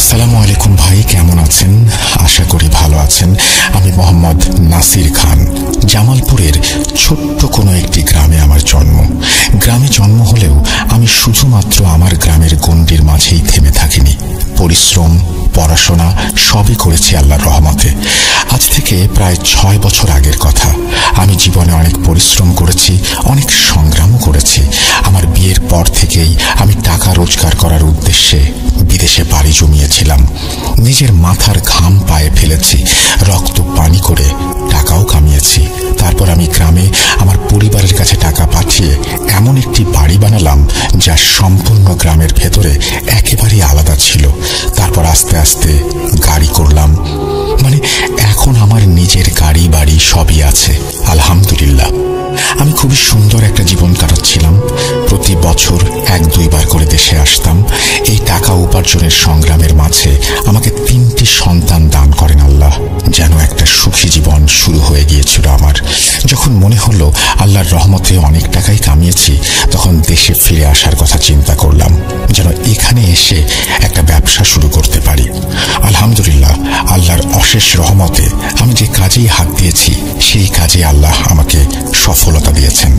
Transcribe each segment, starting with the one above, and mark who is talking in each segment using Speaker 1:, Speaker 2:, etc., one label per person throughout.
Speaker 1: আসসালামু আলাইকুম ভাই, কেমন আছেন? আশা করি ভালো আছেন। আমি মোহাম্মদ নাসির খান। জামালপুরের ছোট্ট কোনো একটি গ্রামে আমার জন্ম। গ্রামে জন্ম হলেও আমি শুধুমাত্র আমার গ্রামের গণ্ডির মাঝেই থেমে থাকিনি। পরিশ্রম, পড়াশোনা সবই করেছি আল্লাহর রহমতে। আজ থেকে প্রায় 6 বছর আগের কথা। আমি জীবনে অনেক পরিশ্রম করেছি, অনেক সংগ্রামও করেছি। আমার বিয়ের পর থেকেই আমি টাকা রোজগার করার উদ্দেশ্যে বিদেশে পাড়ি জমিয়েছিলাম। নিজের মাথার ঘাম পায়ে ফেলেছি, রক্ত পানি করে টাকাও কামিয়েছি। তারপর আমি গ্রামে আমার পরিবারের কাছে টাকা পাঠিয়ে এমন একটি বাড়ি বানালাম যা সম্পূর্ণ গ্রামের ভেতরে একেবারেই আলাদা ছিল। তারপর আস্তে আস্তে গাড়ি করলাম, মানে এখন আমার নিজের গাড়ি বাড়ি সবই আছে, আলহামদুলিল্লাহ। আমি খুবই সুন্দর একটা জীবন কাটাচ্ছিলাম। প্রতি বছর 1-2 বার করে দেশে আসতাম। এই টাকা উপার্জনের সংগ্রামের মাঝে আমাকে 3টি সন্তান দান করেন আল্লাহ। যেন একটা সুখী জীবন শুরু হয়ে গিয়েছিল আমার। যখন মনে হলো আল্লাহর রহমতে অনেক টাকাই কামিয়েছি, তখন দেশে ফিরে আসার কথা চিন্তা করলাম, যেন এখানে এসে একটা ব্যবসা শুরু করতে পারি। আলহামদুলিল্লাহ, আল্লাহর অশেষ রহমতে আমি যে কাজেই হাত দিয়েছি সেই কাজে আল্লাহ আমাকে সফলতা দিয়েছেন।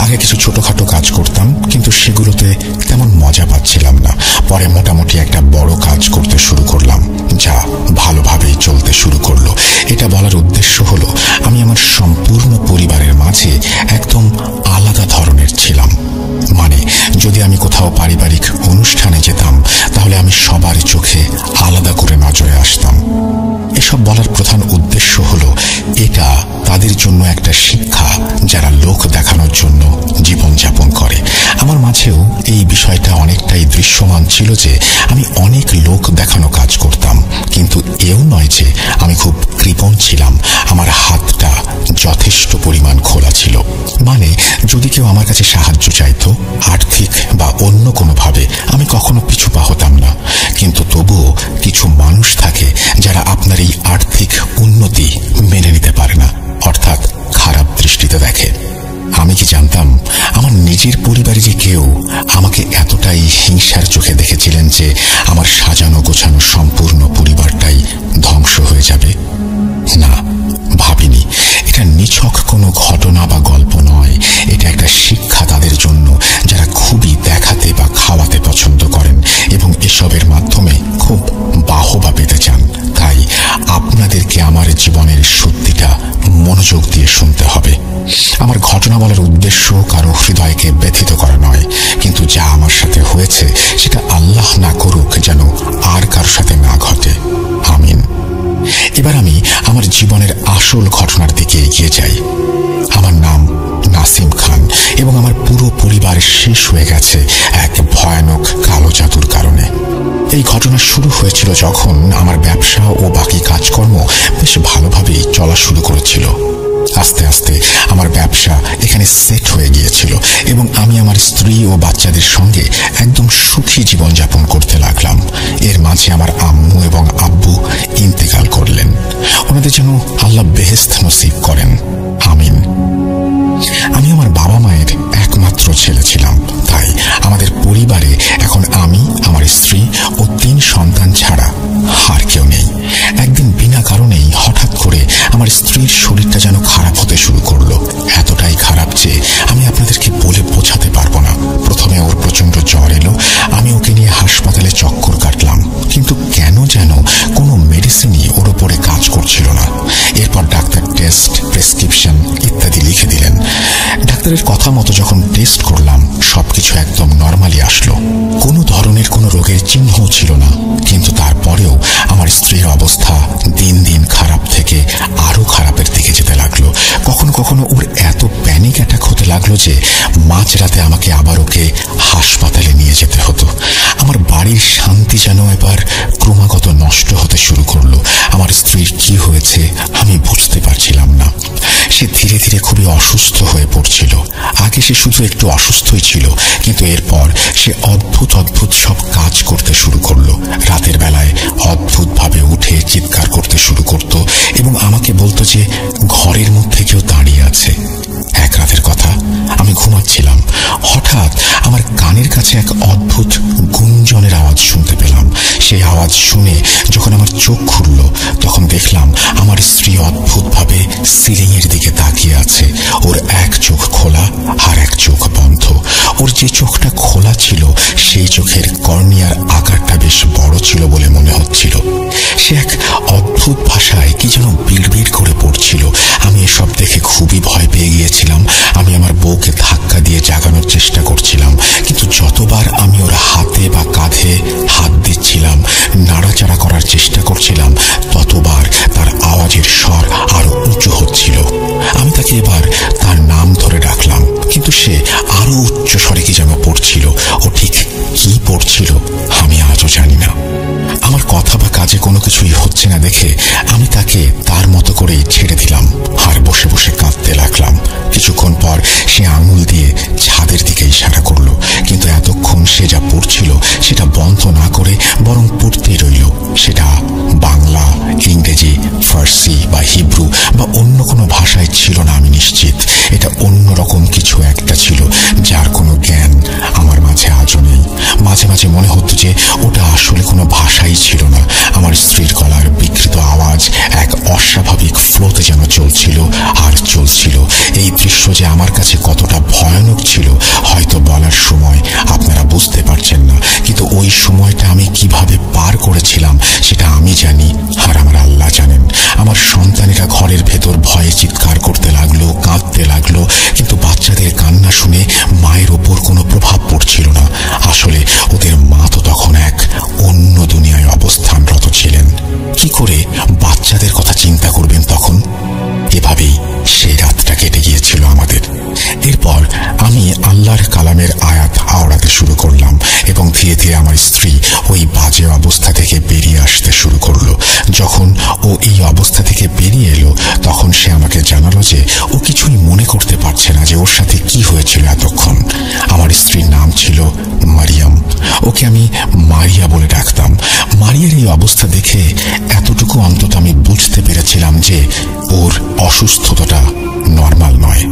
Speaker 1: আগে কিছু ছোটখাটো কাজ করতাম, কিন্তু সেগুলোতে তেমন মজা পাচ্ছিলাম না। পরে মোটামুটি একটা বড় কাজ করতে শুরু করলাম, যা ভালোভাবেই চলতে শুরু করলো। এটা বলার উদ্দেশ্য হলো, আমি আমার সম্পূর্ণ পরিবারের মাঝে একদম আলাদা ধরনের ছিলাম। মানে যদি আমি কোথাও পারিবারিক অনুষ্ঠানে যেতাম, তাহলে আমি সবার চোখে আলাদা করে নজরে আসতাম। এসব বলার প্রধান উদ্দেশ্য হলো, এটা তাদের জন্য একটা শিক্ষা যারা লোক দেখানোর জন্য জীবনযাপন করে। আমার মাঝেও এই বিষয়টা অনেকটাই দৃশ্যমান ছিল যে আমি অনেক লোক দেখানো কাজ করতাম, কিন্তু এও নয় যে আমি খুব কৃপণ ছিলাম। আমার হাতটা যথেষ্ট পরিমাণ খোলা ছিল। মানে যদি কেউ আমার কাছে সাহায্য চাইতো, আর্থিক বা অন্য কোনোভাবে, আমি কখনো পিছু পা হতাম না। কিন্তু তবুও কিছু মানুষ থাকে যারা আপনার এই আর্থিক উন্নতি মেনে নিতে পারে না, অর্থাৎ খারাপ দৃষ্টিতে দেখে। আমি কি জানতাম আমার নিজের পরিবারে যে কেউ আমাকে এতটাই হিংসার চোখে দেখেছিলেন যে আমার সাজানো গোছানো সম্পূর্ণ পরিবারটাই ধ্বংস হয়ে যাবে? না, ভাবিনি। এটা নিছক কোনো ঘটনা বা গল্প নয়, এটা একটা শিক্ষা তাদের জন্য যারা খুবই দেখাতে বা খাওয়াতে পছন্দ করেন এবং এসবের মাধ্যমে খুব বাহবা পেতে চান। তাই আপনাদেরকে আমার জীবনের সত্যিটা মনোযোগ দিয়ে শুনতে হবে। আমার ঘটনা বলার উদ্দেশ্য কারো হৃদয়কে ব্যথিত করা নয়, কিন্তু যা আমার সাথে হয়েছে সেটা আল্লাহ না করুক যেন আর কারোর সাথে না ঘটে, আমিন। এবার আমি আমার জীবনের আসল ঘটনার দিকে এগিয়ে যাই। আমার নাম নাসিম খান এবং আমার পুরো পরিবার শেষ হয়ে গেছে এক ভয়ানক কালো জাদুর কারণে। এই ঘটনা শুরু হয়েছিল যখন আমার ব্যবসা ও বাকি কাজকর্ম বেশ ভালোভাবেই চলা শুরু করেছিল। আস্তে আস্তে আমার ব্যবসা এখানে সেট হয়ে গিয়েছিল এবং আমি আমার স্ত্রী ও বাচ্চাদের সঙ্গে একদম সুখী জীবনযাপন করতে লাগলাম। এর মাঝে আমার আম্মু এবং আব্বু ইন্তেকাল করলেন। ওনাদের যেন আল্লাহ বেহেশত নসিব করেন, আমিন। আমি আমার বাবা মায়ের একমাত্র ছেলে ছিলাম, তাই আমাদের পরিবারে এখন আমি, আমার স্ত্রী ও 3 সন্তান ছাড়া আর কেউ নেই। একদিন বিনা কারণেই হঠাৎ করে আমার স্ত্রীর শরীরটা যেন খারাপ হতে শুরু করলো। এতটাই খারাপ যে আমি আপনাদেরকে বলে বোঝাতে পারবো না। প্রথমে ওর প্রচন্ড জ্বর এলো। আমি ওকে নিয়ে হাসপাতালে চক্কর কাটলাম, কিন্তু কেন যেন কোনো মেডিসিনই ওর উপরে কাজ করছিল না। এরপর ডাক্তার টেস্ট, প্রেসক্রিপশন ইত্যাদি লিখে দিলেন। ডাক্তারের কথা মতো যখন টেস্ট করলাম, সবকিছু একদম নর্মালি আসলো। কোনো ধরনের কোনো রোগের চিহ্নও ছিল না। কিন্তু তারপরেও আমার স্ত্রীর অবস্থা দিন দিন খারাপ থেকে আরো খারাপের দিকে যেতে লাগলো। কখনো কখনো ওর এত প্যানিক অ্যাটাক হতে লাগলো যে মাঝরাতে আমাকে আবার ওকে হাসপাতালে নিয়ে যেতে হতো। আমার বাড়ির শান্তি যেন এবার ক্রমাগত নষ্ট হতে শুরু করলো। আমার স্ত্রীর কি হয়েছে আমি বুঝতে পারছিলাম না। সে ধীরে ধীরে খুবই অসুস্থ হয়ে পড়ছিল। আগে সে শুধু একটু অসুস্থই ছিল, কিন্তু এরপর সে অদ্ভুত অদ্ভুত সব কাজ করতে শুরু করলো। রাতের বেলায় অদ্ভুতভাবে উঠে চিৎকার করতে শুরু করত এবং আমাকে বলতো যে ঘরের মধ্যে কেউ দাঁড়িয়ে আছে। এক রাতের কথা, আমি ঘুমাচ্ছিলাম। হঠাৎ আমার কানের কাছে এক অদ্ভুত গুঞ্জনের আওয়াজ শুনতে পেলাম। সেই আওয়াজ শুনে যখন আমার চোখ খুলল তখন দেখলাম আমার স্ত্রী অদ্ভুতভাবে সিলিংয়ের দিকে তাকিয়ে আছে। ওর এক চোখ খোলা আর এক চোখ বন্ধ। ওর যে চোখটা খোলা ছিল সেই চোখের কর্নিয়ার আকারটা বেশ বড় ছিল বলে মনে হচ্ছিল। সে এক অদ্ভুত ভাষায় কি যেন বিড়বিড় করে পড়ছিল। আমি এসব দেখে খুবই ভয় পেয়ে গিয়েছিলাম। আমি আমার বউকে ধাক্কা দিয়ে জাগানোর চেষ্টা করছিলাম, কিন্তু যতবার আমি ওর হাতে বা কাঁধে হাত দিচ্ছিলাম, নাড়াচাড়া করার চেষ্টা করছিলাম, ততবার তার আওয়াজের স্বর আরো উঁচু হচ্ছিল। আমি তাকে এবার তার নাম ধরে ডাকলাম, কিন্তু সে আরো উচ্চ স্বরে কি যেন পড়ছিল। ও ঠিক কি পড়ছিল আমি আজও জানি না। আমার কথা বা কাজে কোনো কিছুই হচ্ছে না দেখে আমি তাকে তার মতো করেই ছেড়ে দিলাম আর বসে বসে কাঁদতে লাগলাম। কিছুক্ষণ পর সে আঙুল দিয়ে ছাদের দিকে ইশারা করলো, কিন্তু এতক্ষণ সে যা পড়ছিল সেটা বন্ধ না করে বরং পড়তেই রইল। সেটা বাংলা, ইংরেজি, ফার্সি বা হিব্রু বা অন্য কোনো ভাষায় ছিল না, আমি নিশ্চিত। এটা অন্যরকম কিছু একটা ছিল যার কোনো জ্ঞান আমার মাঝে আজও নেই। মাঝে মাঝে মনে হতো যে ওটা আসলে কোনো ভাষাই ছিল না। আমার স্ত্রীর গলার বিকৃত আওয়াজ এক অস্বাভাবিক ফ্লোতে যেন চলছিল আর চলছিল। এই দৃশ্য যে আমার কাছে কতটা ভয়ানক ছিল হয়তো বলার সময় আপনারা বুঝতে পারছেন না, কিন্তু ওই সময়টা আমি কিভাবে পার করেছিলাম সেটা আমি জানি আর আমার আল্লাহ জানেন। আমার সন্তানেরা ঘরের ভেতর ভয়ে চিৎকার করতে লাগলো, কাঁদতে লাগলো, কিন্তু বাচ্চাদের কান্না শুনে মায়ের ওপর কোনো প্রভাব পড়ছিল না। আসলে ওদের মা তো তখন এক অন্য দুনিয়ায় অবস্থানরত ছিলেন। কি করে বাচ্চাদের কথা চিন্তা করবেন তখন? এভাবেই সেই রাতটা কেটে গিয়েছিল আমাদের। এরপর আমি আল্লাহর কালামের আয়াত আওড়াতে শুরু করলাম এবং ধীরে ধীরে আমার স্ত্রী ওই বাজে অবস্থা থেকে বেরিয়ে আসতে শুরু করলো। যখন ও এই অবস্থা থেকে বেরিয়ে এলো তখন সে আমাকে জানালো যে ও কিছুই মনে করতে পারছে না যে ওর সাথে কি হয়েছিল এতক্ষণ। আমার স্ত্রীর নাম ছিল মারিয়াম। ওকে আমি মারিয়া বলে ডাকতাম। মারিয়ার এই অবস্থা দেখে এতটুকু অন্তত আমি বুঝতে পেরেছিলাম যে ওর অসুস্থতাটা নর্মাল নয়।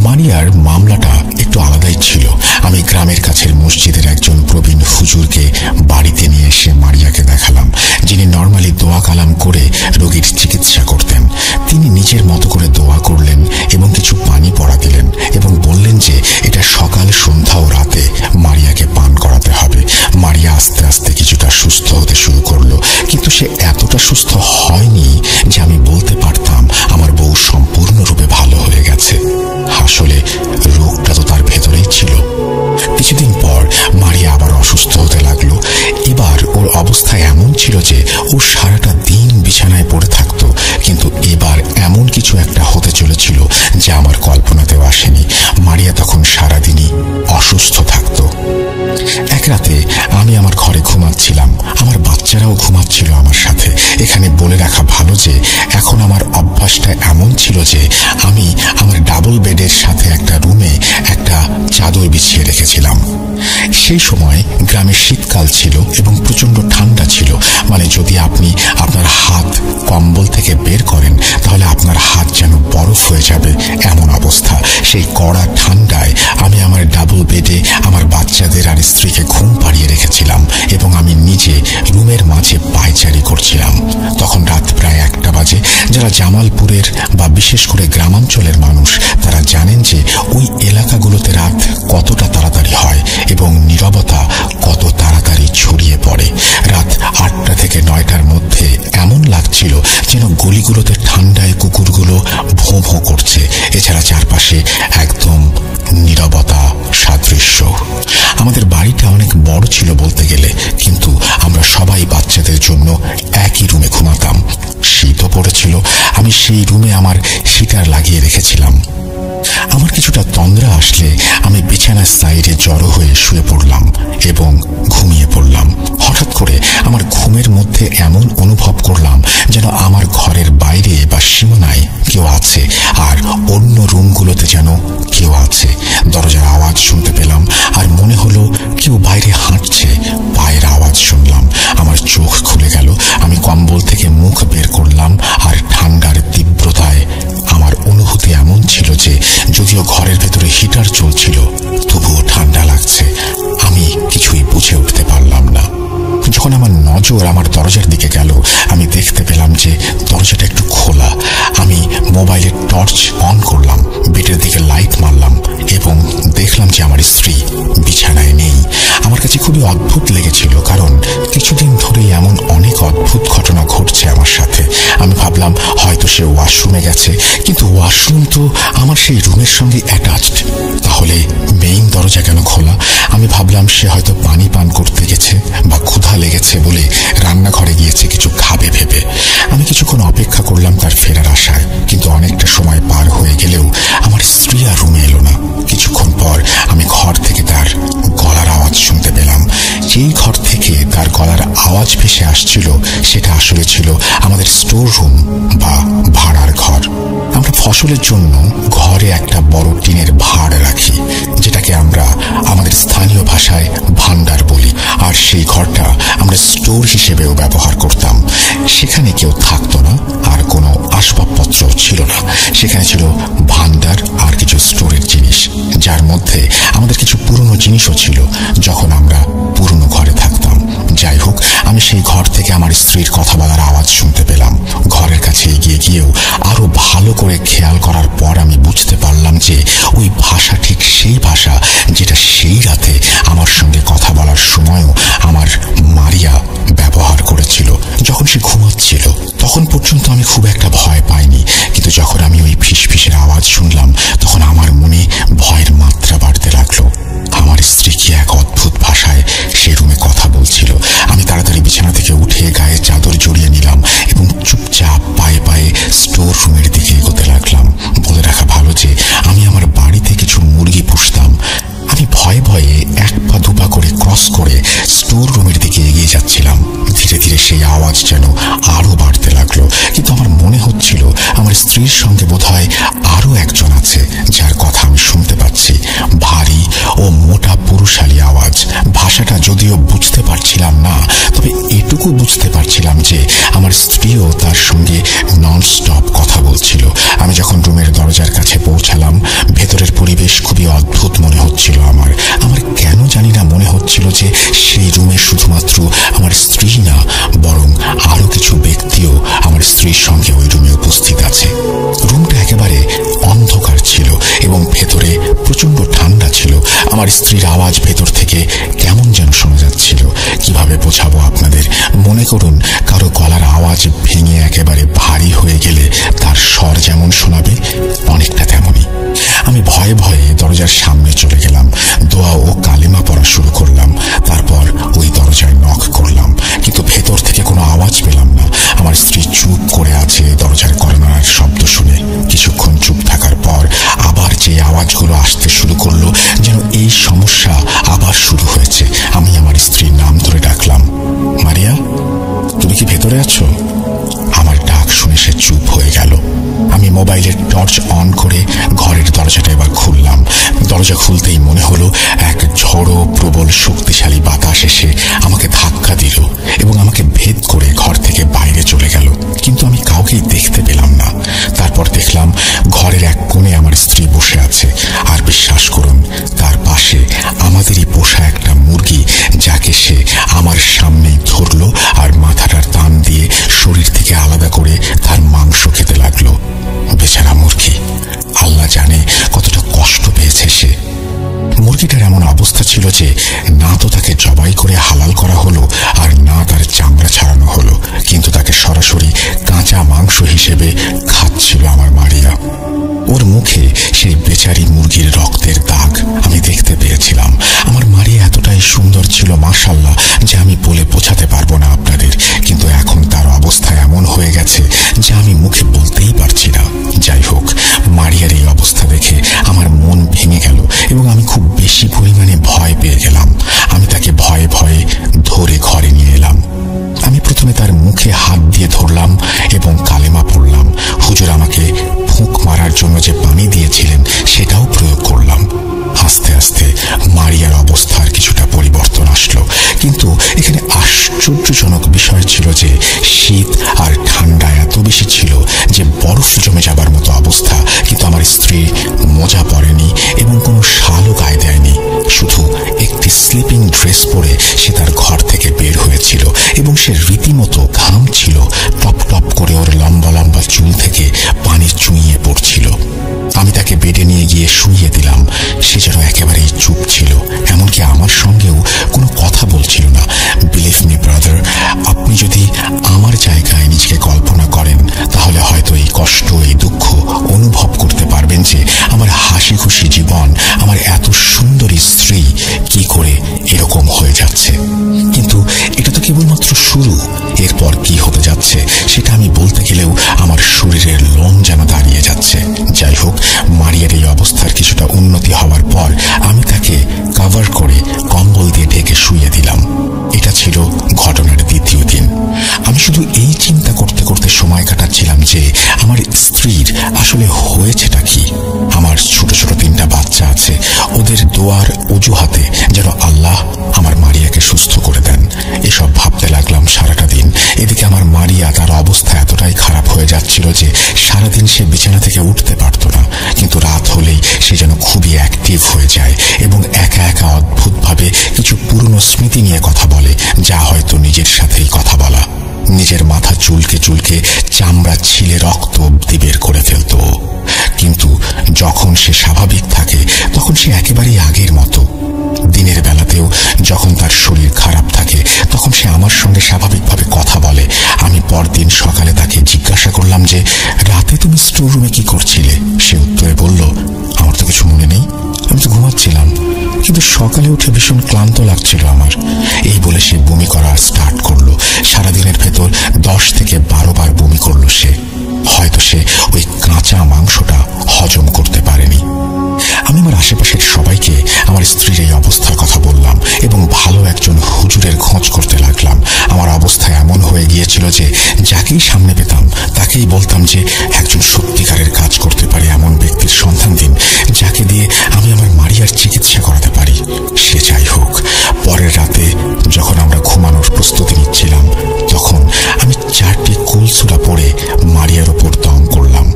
Speaker 1: মারিয়ার মামলাটা একটু আলাদাই ছিল। আমি গ্রামের কাছের মসজিদের একজন প্রবীণ হুজুরকে বাড়িতে নিয়ে এসে মারিয়াকে দেখালাম, যিনি নর্মালি দোয়া কালাম করে রোগীর চিকিৎসা করতেন। তিনি নিজের মতো করে দোয়া করলেন এবং কিছু পানি পড়া দিলেন এবং বললেন যে এটা সকাল, সন্ধ্যা ও রাতে মারিয়াকে পান করাতে হবে। মারিয়া আস্তে আস্তে কিছুটা সুস্থ হতে শুরু করলো, কিন্তু সে এতটা সুস্থ হয়নি যে আমি বলতে পারতাম আমার বউ সম্পূর্ণরূপে ভালো হয়ে গেছে। আসলে রোগটা তো তার ভেতরেই ছিল। কিছুদিন পর মারিয়া আবার অসুস্থ হতে লাগলো। এবার ওর অবস্থা এমন ছিল যে ও সারাটা দিন বিছানায় পড়ে থাকতো, কিন্তু এবার এমন কিছু একটা হতে চলেছিল যা আমার কল্পনাতেও আসেনি। মারিয়া তখন সারাদিনই অসুস্থ থাকতো। এক রাতে আমি আমার ঘরে ঘুমাচ্ছিলাম, আমার বাচ্চারাও ঘুমাচ্ছিল আমার সাথে। এখানে বলে রাখা ভালো যে এখন আমার অভ্যাসটা এমন ছিল যে আমি আমার ডাবল বেডের সাথে একটা রুমে একটা চাদর বিছিয়ে রেখেছিলাম। সেই সময় গ্রামে শীতকাল ছিল এবং প্রচন্ড ঠান্ডা ছিল। মানে যদি আপনি আপনার হাত কম্বল থেকে বের করেন তাহলে আপনার হাত যেন বরফ হয়ে যাবে, এমন অবস্থা। সেই কড়া ঠান্ডায় আমি আমার ডাবল বেডে আমার বাচ্চাদের আর স্ত্রীকে ঘুম পাড়িয়ে রেখেছিলাম এবং আমি নিজে রুমের মাঝে পায়চারি করছিলাম। তখন রাত প্রায় 1টা বাজে। যারা জামালপুরের বা বিশেষ করে গ্রামাঞ্চলের মানুষ তারা জানেন যে ওই এলাকাগুলোতে রাত কতটা তাড়াতাড়ি হয় এবং নীরবতা কত তাড়াতাড়ি ছড়িয়ে পড়ে। রাত 8টা থেকে 9টার মধ্যে এমন লাগছিল যেন গলিগুলোতে ঠান্ডায় কুকুরগুলো ভোঁ ভোঁ করছে। এছাড়া চারপাশে একদম নীরবতা সাদৃশ্য। আমাদের বাড়িটা অনেক বড় ছিল বলতে গেলে, কিন্তু আমরা সবাই বাচ্চাদের জন্য একই রুমে ঘুমাতাম। শীতও পড়েছিল। আমি সেই রুমে আমার হিটার লাগিয়ে রেখেছিলাম। আমার কিছুটা তন্দ্রা আসলে আমি বিছানার সাইডে জড়ো হয়ে শুয়ে পড়লাম এবং ঘুমিয়ে পড়লাম। হঠাৎ করে আমার ঘুমের মধ্যে এমন অনুভব করলাম যেন আমার ঘরের বাইরে বা সীমানায় কেউ আছে আর অন্য রুমগুলোতে যেন কেউ আছে। দরজার আওয়াজ শুনতে পেলাম আর মনে হলো কেউ বাইরে হাঁটছে। পায়ের আওয়াজ শুনলাম। আমার চোখ খুলে গেল। আমি কম্বল থেকে মুখ বের করলাম আর ঠান্ডার তীব্রতায় আমার অনুভূতি এমন ছিল যে যদিও ঘরের ভেতরে হিটার চলছিল তবুও ঠান্ডা লাগছে। আমি কিছুই বুঝে উঠতে পারলাম না। যখন আমার নজর নজর আমার দরজার দিকে গেল। আমি দেখতে পেলাম যে দরজাটা একটু খোলা। আমি মোবাইলের টর্চ অন করলাম, বেডের দিকে লাইট মারলাম এবং দেখলাম যে আমার স্ত্রী বিছানায় নেই। আমার কাছে খুবই অদ্ভুত লেগেছিল, কারণ কিছুদিন ধরেই এমন অনেক অদ্ভুত ঘটনা ঘটছে আমার সাথে। আমি ভাবলাম হয়তো সে ওয়াশরুমে গেছে, কিন্তু ওয়াশরুম তো আমার সেই রুমের সঙ্গে অ্যাটাচড। তাহলে মেইন দরজা কেন খোলা? আমি ভাবলাম সে হয়তো পানি পান করতে গেছে বা ক্ষুধা লেগেছে বলে রান্নাঘরে গিয়েছে কিছু খাবে ভেবে। আমি কিছুক্ষণ অপেক্ষা করলাম তার ফেরার আশায়, কিন্তু অনেকটা সময় পার হয়ে গেলেও আমার স্ত্রী আর রুমে এলো না। কিছুক্ষণ পর আমি ঘর থেকে তার গলার আওয়াজ শুনতে পেলাম। যেই ঘর থেকে তার গলার আওয়াজ ভেসে আসছিল সেটা আসলে ছিল আমাদের স্টোর রুম বা ভাড়ার ঘর। আমরা ফসলের জন্য ঘরে একটা বড় টিনের ভাড় রাখি, যেটাকে আমরা আমাদের স্থানীয় ভাষায় ভান্ডার বলি। আর সেই ঘরটা আমরা স্টোর হিসেবেও ব্যবহার করতাম। সেখানে কেউ থাকতো না, আর কোনো আসবাবপত্র ছিল না। সেখানে ছিল ভান্ডার আর কিছু স্টোরের জিনিস, যার মধ্যে আমাদের কিছু পুরনো জিনিসও ছিল যখন আমরা পুরনো ঘরে থাকতাম। যাই হোক, আমি সেই ঘর থেকে আমার স্ত্রীর কথা বলার আওয়াজ শুনতে পেলাম। ঘরের কাছে এগিয়ে গিয়েও আরো ভালো করে খেয়াল করার পর আমি বুঝতে পারলাম যে ওই ভাষা ঠিক সেই ভাষা যেটা সেই রাতে আমার সঙ্গে কথা বলার সময়ও আমার মারিয়া ব্যবহার করেছিল যখন সে ঘুমাচ্ছিল। তখন পর্যন্ত আমি খুব একটা ভয় পাইনি, কিন্তু যখন আমি ওই ফিসফিসের আওয়াজ শুনলাম তখন আমার মনে ভয়ের মাত্রা বাড়তে লাগলো। আমার স্ত্রী কি এক অদ্ভুত ভাষায় সে রুমে কথা বলছিল। আমি তাড়াতাড়ি বিছানা থেকে উঠে গায়ে চাদর জড়িয়ে নিলাম এবং চুপচাপ পায়ে পায়ে স্টোর রুমের দিকে এগোতে লাগলাম। বলে রাখা ভালো যে আমি আমার বাড়িতে কিছু মুরগি পুষতাম। আমি ভয়ে ভয়ে এক পা দুপা করে ক্রস করে স্টোর রুমের দিকে এগিয়ে যাচ্ছিলাম। ধীরে ধীরে সেই আওয়াজ যেন আরো বাড়তে লাগলো, কিন্তু আমার মনে হচ্ছিল আমার স্ত্রীর সঙ্গে বোধহয় আরো একজন আছে যার কথা আমি শুনতে পাচ্ছি। ভারী ও মোটা পুরুষালী আওয়াজ। ভাষাটা যদিও বুঝতে পারছিলাম না, তবে এটুকু বুঝতে পারছিলাম যে আমার স্ত্রীও তার সঙ্গে ননস্টপ কথা বলছিল। আমি যখন রুমের দরজার কাছে পৌঁছালাম, ভেতরের পরিবেশ খুবই অদ্ভুত মনে হচ্ছিল আমার। কেন জানি না মনে হচ্ছিল যে সেই রুমে শুধুমাত্র আমার স্ত্রী না, বরং আরো কিছু ব্যক্তিও আমার স্ত্রীর সঙ্গে ওই রুমে উপস্থিত আছে। রুমটা একেবারে অন্ধকার ছিল এবং ভেতরে প্রচন্ড ঠান্ডা ছিল। আমার স্ত্রীর আওয়াজ ভেতর থেকে কেমন যেন শোনা যাচ্ছিল। কিভাবে বোঝাবো আপনাদের? মনে করুন কারো গলার আওয়াজ ভেঙে একেবারে ভারী হয়ে গেলে তার স্বর যেমন শোনাবে, অনেকটা তেমনই। আমি ভয়ে ভয়ে দরজার সামনে চলে গেলাম, দোয়া ও কালিমা পড়া শুরু করলাম। তারপর ওই দরজায় নক করলাম, কিন্তু ভেতর থেকে কোনো আওয়াজ পেলাম না। আমার স্ত্রী চুপ করে আছে দরজার কর্নার শব্দ শুনে। কিছুক্ষণ চুপ থাকার পর আবার যে আওয়াজগুলো আসতে শুরু করলো, যেন এই সমস্যা আবার শুরু হয়েছে। আমি আমার স্ত্রীর নাম ধরে ডাকলাম, মারিয়া, তুমি কি ভেতরে আছো? আমার ডাক শুনে সে চুপ হয়ে গেল। আমি মোবাইলের টর্চ অন করে ঘরের দরজাটা এবার খুললাম। দরজা খুলতেই মনে হলো এক ঝড়ো প্রবল শক্তিশালী বাতাস এসে আমাকে ধাক্কা দিল এবং আমাকে ভেদ করে ঘর থেকে বাইরে চলে গেল। কিন্তু আমি কাউকেই দেখতে পেলাম না। তারপর দেখলাম ঘরের এক কোণে আমার স্ত্রী বসে আছে, আর বিশ্বাস করুন তার পাশে আমাদেরই পোষা একটা মুরগি, যাকে সে আমার সামনেই ধরলো আর মাথাটার টান দিয়ে শরীর থেকে আলাদা করে তার মাংস খেতে লাগলো। বেচারা মুরগি, আল্লাহ জানে কতটা কষ্ট পেয়েছে সে। মুরগিটার এমন অবস্থা ছিল যে না তো তাকে জবাই করে হালাল করা হলো, আর না তার চামড়া ছাড়ানো হলো, কিন্তু তাকে সরাসরি কাঁচা মাংস হিসেবে খাচ্ছিল আমার মারিয়া। ওর মুখে সেই বেচারি মুরগির রক্তের দাগ আমি দেখতে পেয়েছিলাম। আমার মারিয়া এতটাই সুন্দর ছিল মাশাআল্লাহ, যে আমি বলে বোঝাতে পারবো না আপনাদের। কিন্তু এখন তার অবস্থা এমন হয়ে গেছে যে আমি মুখে বলতেই পারছি না। যাই হোক, মারিয়ার এই অবস্থা দেখে আমার মন ভেঙে গেল এবং আমি খুব বেশি পরিমাণে ভয় পেয়ে গেলাম। আমি তাকে ভয়ে ভয়ে ধরে ঘরে নিয়ে এলাম। আমি প্রথমে তার মুখে হাত দিয়ে ধরলাম এবং কালেমা পড়লাম। হুজুর আমাকে ফুঁক মারার জন্য যে পানি দিয়েছিলেন সেটাও প্রয়োগ করলাম। আস্তে আস্তে মারিয়ার অবস্থার কিছুটা পরিবর্তন আসলো, কিন্তু এখানে আশ্চর্যজনক বিষয় ছিল যে শীত আর ঠান্ডা এত বেশি ছিল যে বরফ জমে যাবার মতো অবস্থা। কিন্তু আমার স্ত্রী মোজা পরেনি এবং কোনো শালও গায়ে দেয়নি, শুধু একটি স্লিপিং ড্রেস পরে সে তার ঘর থেকে বের হয়েছিল এবং সে রীতিমতো ঘামছিল। টপ টপ করে ওর লম্বা লম্বা চুল থেকে পানি চুইয়ে পড়ছিল। আমি তাকে বেডে নিয়ে গিয়ে শুইয়ে দিলাম। সে যেন একেবারেই চুপ ছিল, এমনকি আমার সঙ্গেও কোনো কথা বলছিল না। বিলিভ মি ব্রাদার, আপনি যদি আমার জায়গায় নিজেকে কল্পনা করেন তাহলে হয়তো এই কষ্ট, এই দুঃখ অনুভব করতে পারবেন যে আমার হাসি খুশি জীবন, আমার এত সুন্দরী স্ত্রী কি করে এরকম হয়ে যাচ্ছে। কিন্তু এটা তো কেবলমাত্র শুরু। এরপর কি হতে যাচ্ছে সেটা আমি বলতে গেলেও আমার শরীরের লোম যেন দাঁড়িয়ে যাচ্ছে। যাই হোক, মারিয়ার এই অবস্থার কিছুটা উন্নতি হওয়ার পর আমি তাকে কভার করে কম্বল দিয়ে ঢেকে শুইয়ে দিলাম। এটা ছিল ঘটনার দ্বিতীয় দিন। আমি শুধু এই চিন্তা করতে করতে সময় কাটাচ্ছিলাম যে আমার স্ত্রীর আসলে হয়েছেটা কি। আমার ছোট ছোট 3টা বাচ্চা আছে, ওদের দোয়ার অজুহাতে যেন আল্লাহ আমার মারিয়াকে সুস্থ করে দেন। এসব ভাবতে লাগলাম সারাটা দিন। এদিকে আমার মারিয়া, তার অবস্থা এতটাই খারাপ হয়ে যাচ্ছিল যে সারাদিন সে বিছানা থেকে উঠতে পারত না, কিন্তু রাত হলেই সে যেন খুবই অ্যাক্টিভ হয়ে যায় এবং একা একা অদ্ভুতভাবে কিছু পুরনো স্মৃতি নিয়ে কথা বলে, যা হয়তো নিজের সাথেই কথা বলা। নিজের মাথা চুলকে চুলকে চামড়া ছিলে রক্ত অব্দি বের করে ফেলত। কিন্তু যখন সে স্বাভাবিক থাকে তখন সে একেবারেই আগের মতো। দিনের বেলাতেও যখন তার শরীর খারাপ থাকে তখন সে আমার সঙ্গে স্বাভাবিকভাবে কথা বলে। আমি পরদিন সকালে তাকে জিজ্ঞাসা করলাম যে রাতে তুমি স্টোর রুমে কি করছিলে? সে উত্তরে বলল, আমার তো কিছু মনে নেই, আমি তো ঘুমাচ্ছিলাম, কিন্তু সকালে উঠে ভীষণ ক্লান্ত লাগছিল আমার। এই বলে সে বমি করা স্টার্ট করলো। সারাদিনের ভেতর 10 থেকে 12 বার বমি করলো সে। হয়তো সে ওই কাঁচা মাংসটা হজম করতে পারেনি। আমি আমার আশেপাশের সবাইকে আমার স্ত্রীর এই অবস্থার কথা বললাম এবং ভালো একজন হুজুরের খোঁজ করতে লাগলাম। আমার অবস্থা এমন হয়ে গিয়েছিল যে যাকেই সামনে পেতাম তাকেই বলতাম যে একজন সত্যিকারের কাজ করতে পারে এমন ব্যক্তির সন্ধান দিন, যাকে দিয়ে আমি আমার মারিয়ার চিকিৎসা করাতে পারি। সে যাই হোক, পরের রাতে যখন আমরা ঘুমানোর প্রস্তুতি নিচ্ছিলাম তখন আমি 4টি কুলসুরা পড়ে মারিয়ার ওপর দম করলাম।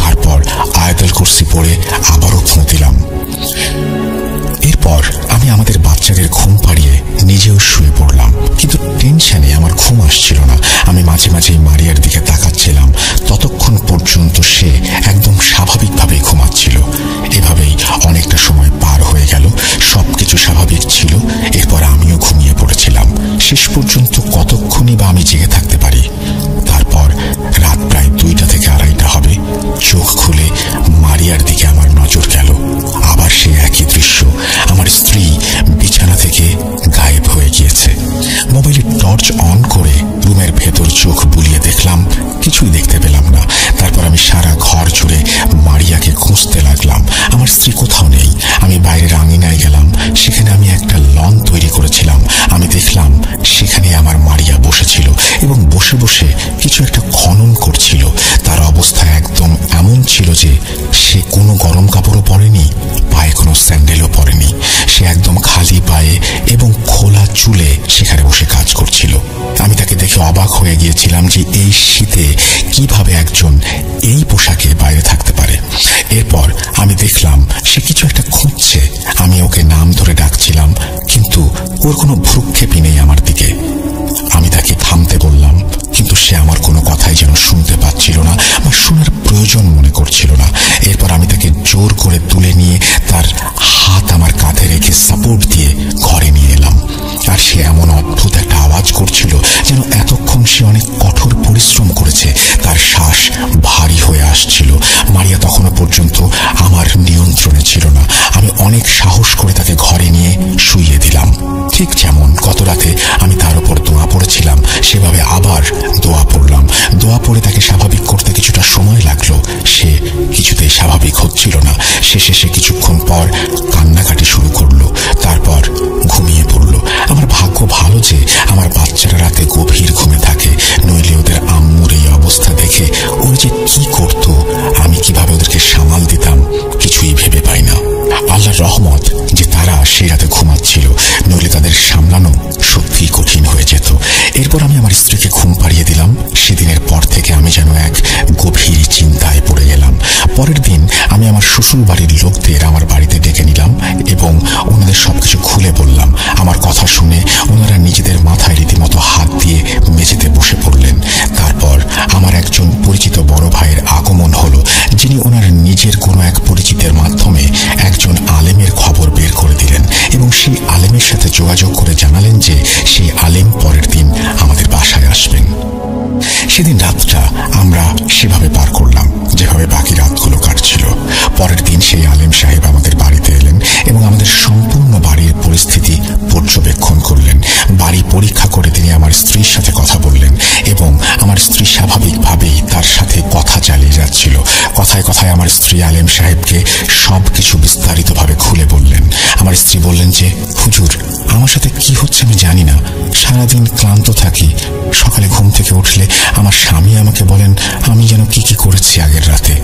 Speaker 1: তারপর আয়াতুল কুরসি পড়ে আবারও ফুঁ দিলাম। এরপর আমি আমাদের বাচ্চাদের ঘুম পাড়িয়ে নিজেও শুয়ে পড়লাম, কিন্তু টেনশনে আমার ঘুম আসছিল না। আমি মাঝে মাঝেই মারিয়ার দিকে তাকাচ্ছিলাম ততক্ষণ পর্যন্ত সে একদম স্বাভাবিকভাবেই ঘুমাচ্ছিল। এভাবেই অনেকটা সময় পার হয়ে গেল, সবকিছু স্বাভাবিক ছিল। এরপর আমিও ঘুমিয়ে পড়েছিলাম। শেষ পর্যন্ত কতক্ষণই বা আমি জেগে থাকতে পারি। তারপর রাত প্রায় 2টা থেকে 2:30 হবে। চোখ খুলে মারিয়ার দিকে আমার নজর গেল। আবার সে একই দৃশ্য, আমার স্ত্রী বিছানা থেকে গায়েব হয়ে গিয়েছে। মোবাইলে টর্চ অন করে রুমের ভেতর চোখ বুলিয়ে দেখলাম, কিছুই দেখতে পেলাম না। তারপর আমি সারা ঘর জুড়ে মারিয়াকে খুঁজতে লাগলাম। আমার স্ত্রী কোথাও নেই। আমি বাইরের আঙিনায় গেলাম, সেখানে আমি একটা লন তৈরি করেছিলাম। আমি দেখলাম সেখানে আমার মারিয়া বসেছিল এবং বসে বসে কিছু একটা খনন করছিল। তার অবস্থা একদম এমন ছিল যে সে কোনো গরম কাপড়ও পরেনি, পায়ে কোনো স্যান্ডেলও পরেনি। সে একদম খালি পায়ে এবং খোলা চুলে সেখানে বসে কাজ করছিল। আমি তাকে দেখে অবাক হয়ে গিয়েছিলাম যে এই শীতে কিভাবে একজন এই পোশাকে বাইরে থাকতে পারে। এরপর আমি দেখলাম সে কিছু একটা খুঁজছে। আমি ওকে নাম ধরে ডাকছিলাম, কিন্তু ওর কোনো ভ্রুক্ষেপই নেই আমার দিকে। আমি তাকে থামতে বললাম, কিন্তু সে আমার কোনো কথাই যেন শুনতে পাচ্ছিল না বা শোনার প্রয়োজন মনে করছিল না। এরপর আমি তাকে জোর করে তুলে নিয়ে তার হাত আমার কাঁধে রেখে সাপোর্ট দিয়ে ঘরে নিয়ে এলাম। আর সে এমন অদ্ভুত একটা আওয়াজ করছিল যেন এতক্ষণ সে অনেক কঠোর পরিশ্রম করেছে। তার শ্বাস ভারী হয়ে আসছিল। মারিয়া তখনও পর্যন্ত আমার নিয়ন্ত্রণে ছিল না। আমি অনেক সাহস করে তাকে ঘরে নিয়ে শুইয়ে দিলাম। ঠিক যেমন গত রাতে আমি তার উপর দোয়া পড়েছিলাম, সেভাবে আবার দোয়া পড়লাম। দোয়া পড়ে তাকে স্বাভাবিক করতে কিছুটা সময় লাগলো। সে কিছুতেই স্বাভাবিক হচ্ছিল না। শেষে সে কিছুক্ষণ পর কান্নাকাটি শুরু করলো, তারপর ঘুমিয়ে পড়লো। আমার ভাগ্য ভালো যে আমার বাচ্চারা রাতে গভীর ঘুমে থাকে, নইলে ওদের আম্মুর এই অবস্থা দেখে ওর যে কি করতো, আমি কিভাবে ওদেরকে সামাল দিতাম কিছুই ভেবে পাই না। আল্লাহর রহমত যে তারা সেই রাতে ঘুমাচ্ছিল, নইলে তাদের সামলানো সত্যিই কঠিন হয়ে যেত। এরপর আমি আমার স্ত্রীকে ঘুম পাড়িয়ে দিলাম। সেদিনের পর থেকে আমি যেন এক গভীর চিন্তায় পড়ে গেলাম। পরের দিন আমি আমার শ্বশুর বাড়ির লোকদের আমার বাড়িতে ডেকে নিলাম এবং ওনাদের সবকিছু খুলে বললাম। আমার কথা শুনে ওনারা নিজেদের মাথায় রীতিমতো হাত দিয়ে সাথে যোগাযোগ করে জানালেন যে সেই আলেম পরের দিন আমাদের বাসায় আসবেন। সেদিন রাতটা আমরা সেভাবে পার করলাম যেভাবে বাকি রাতগুলো কাটছিল। পরের দিন সেই আলেম সাহেব আমাদের বাড়িতে এলেন এবং আমাদের সম্পূর্ণ বাড়ির পরিস্থিতি পর্যবেক্ষণ করলেন। বাড়ি পরীক্ষা করে তিনি আমার স্ত্রীর সাথে কথা বললেন এবং আমার স্ত্রী স্বাভাবিকভাবেই তার সাথে কথা চালিয়ে যাচ্ছিল। কথায় কথায় আমার স্ত্রী আলেম সাহেবকে সবকিছু বিস্তারিতভাবে খুলে বললেন। আমার স্ত্রী বললেন যে, হুজুর, আমার সাথে কি হচ্ছে আমি জানি না, সারাদিন ক্লান্ত থাকি, সকালে ঘুম থেকে উঠলে আমার স্বামী আমাকে বলেন আমি যেন কি কি করেছি আগের রাতে।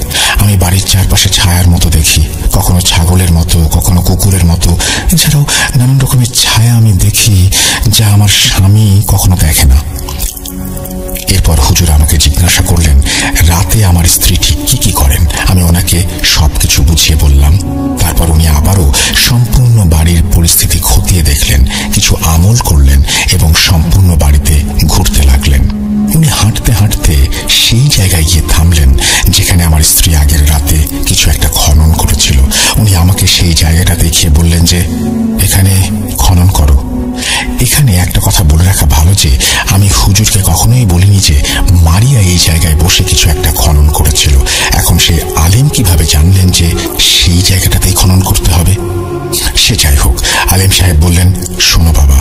Speaker 1: আমি বাড়ির চারপাশে ছায়ার মতো দেখি, কখনো ছাগলের মতো, কখনো কুকুরের মতো, এছাড়াও নানান রকমের ছায়া আমি দেখি যা আমার স্বামী কখনো দেখে না। এরপর হুজুর আমাকে জিজ্ঞাসা করলেন রাতে আমার স্ত্রী ঠিক কি কি করেন। আমি ওনাকে সবকিছু বুঝিয়ে বললাম। তারপর উনি আবারও সম্পূর্ণ বাড়ির পরিস্থিতি খতিয়ে দেখলেন, কিছু আমল করলেন এবং সম্পূর্ণ বাড়িতে ঘুরতে লাগলেন। উনি হাঁটতে হাঁটতে সেই জায়গায় গিয়ে থামলেন যেখানে আমার স্ত্রী আগের রাতে কিছু একটা খনন করেছিল। উনি আমাকে সেই জায়গাটা দেখিয়ে বললেন যে, এখানে খনন করো। এখানে একটা কথা বলে রাখা ভালো যে আমি হুজুরকে কখনোই বলিনি যে মারিয়া এই জায়গায় বসে কিছু একটা খনন করেছিল। এখন সেই আলেম কিভাবে জানলেন যে সেই জায়গাটাতেই খনন করতে হবে? সে যাই হোক, আলেম সাহেব বললেন, শোনো বাবা,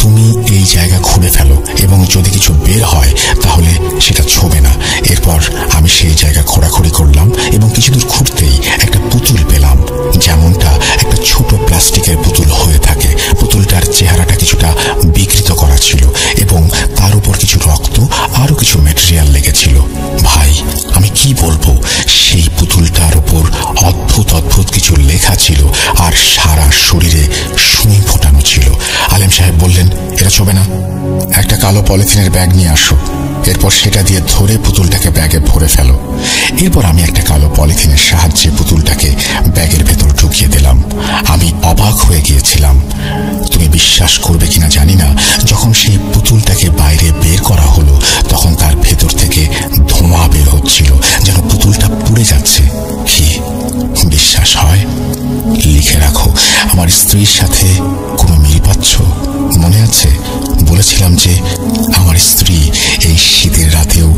Speaker 1: তুমি এই জায়গা খুঁড়ে ফেলো এবং যদি কিছু বের হয় তাহলে সেটা ছোবে না। এরপর আমি সেই জায়গা খোঁড়াখুড়ি করলাম এবং কিছু দূর খুঁড়তেই একটা পুতুল পেলাম, যেমনটা একটা ছোট প্লাস্টিকের পুতুল হয়ে থাকে। পুতুলটার চেহারাটা কিছুটা বিকৃত করা ছিল এবং তার উপর কিছু রক্ত আরো কিছু ম্যাটেরিয়াল লেগেছিল। ভাই, আমি কি বলবো, সেই পুতুলটার উপর অদ্ভুত অদ্ভুত কিছু লেখা ছিল আর সারা শরীরে সুই ফোটানো ছিল। আলেম সাহেব বললেন, এটা ছোবে না, একটা কালো পলিথিনের ব্যাগ নিয়ে আসো, এরপর সেটা দিয়ে ধরে পুতুলটাকে ব্যাগে ভরে ফেলো। এরপর আমি একটা কালো পলিথিনের সাহায্যে পুতুলটাকে ব্যাগের ভেতর ঢুকিয়ে দিলাম। আমি অবাক হয়ে গিয়েছিলাম। তুমি বিশ্বাস করবে কিনা জানি না, যখন সেই পুতুলটাকে বাইরে বের করা হলো তখন তার ভেতর থেকে ধোঁয়া বের হচ্ছিল, যেন পুতুলটা পুড়ে যাচ্ছে। কি বিশ্বাস হয়? লিখে রাখো, আমার স্ত্রীর সাথে কোনো মিল পাচ্ছ? মনে আছে বলেছিলাম যে আমার স্ত্রী এই শীতের রাতেও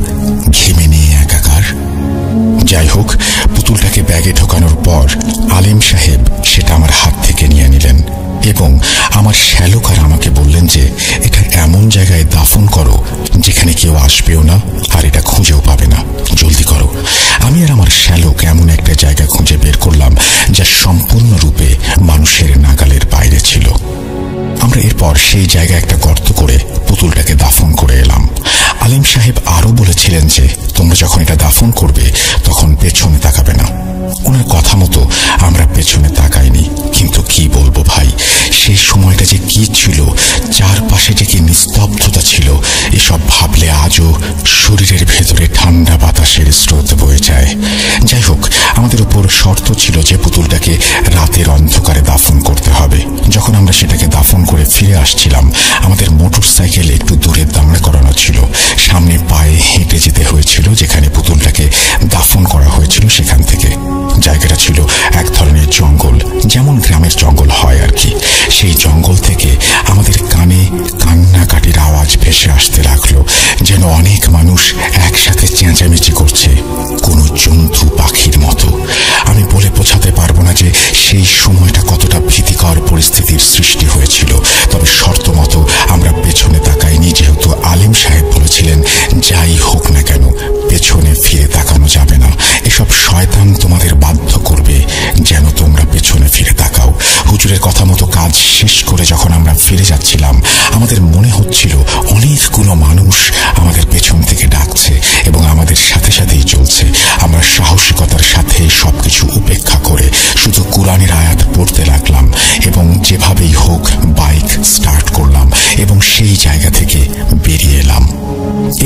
Speaker 1: ঘেমে নিয়ে একাকার। যাই হোক, পুতুলটাকে ব্যাগে ঢোকানোর পর আলেম সাহেব সেটা আমার হাত থেকে নিয়ে নিলেন এবং আমার শ্যালক আমাকে বললেন যে এটা এমন জায়গায় দাফন করো যেখানে কেউ আসবেও না আর এটা খুঁজেও পাবে না, জলদি করো। আমি আর আমার শ্যালক এমন একটা জায়গা খুঁজে বের করলাম যা সম্পূর্ণরূপে মানুষের নাগালের বাইরে ছিল। আমরা এরপর সেই জায়গায় একটা গর্ত করে পুতুলটাকে দাফন করে এলাম। আলেম সাহেব আরো বলেছিলেন যে তোমরা যখন এটা দাফন করবে তখন পেছনে তাকাবে না। ওনার কথা মতো আমরা পেছনে তাকাইনি, কিন্তু কি বলবো ভাই, সেই সময়টা যে কি ছিল, চারপাশে যে কি নিস্তব্ধতা ছিল, এসব ভাবলে আজও শরীরের ভেতরে ঠান্ডা বাতাসের স্রোত বয়ে যায়। যাই হোক, আমাদের উপর শর্ত ছিল যে পুতুলটাকে রাতের অন্ধকারে দাফন করতে হবে। যখন আমরা সেটাকে দাফন করে ফিরে আসছিলাম, আমাদের মোটর সাইকেল একটু দূরে দাঁড় করানো ছিল। সামনে পায়ে হেঁটে যেতে হয়েছিল যেখানে পুতুলটাকে দাফন করা হয়েছিল সেখান থেকে। জায়গাটা ছিল এক ধরনের জঙ্গল, যেমন গ্রামের জঙ্গল হয় আর কি। সেই জঙ্গল থেকে আমাদের কানে কান্নাকাটির আওয়াজ ভেসে আসতে লাগলো, যেন অনেক মানুষ একসাথে চেঁচামেচি করছে, কোনো জন্তু পাখির মতো। আমি বলে বোঝাতে পারবো না যে সেই সময়টা কতটা ভীতিকর পরিস্থিতির সৃষ্টি হয়েছিল। তবে শর্ত মতো আমরা পেছনে তাকাইনি, যেহেতু আলেম সাহেব বলেছিলেন যাই হোক না কেন পেছনে ফিরে তাকানো যাবে না। এসব শয়তান তোমাদের বাধ্য করবে যেন তোমরা পেছনে ফিরে তাকাও। হুজুরের কথা মতো কাজ শেষ করে যখন আমরা ফিরে যাচ্ছিলাম, আমাদের মনে হচ্ছিল অনেকগুলো মানুষ আমাদের পেছন থেকে ডাকছে এবং আমাদের সাথে সাথেই চলছে। আমরা সাহসিকতার সাথে সবকিছু উপেক্ষা করে শুধু কোরআনের আয়াত পড়তে লাগলাম এবং যেভাবেই হোক বাইক স্টার্ট করলাম এবং সেই জায়গা থেকে বেরিয়ে এলাম।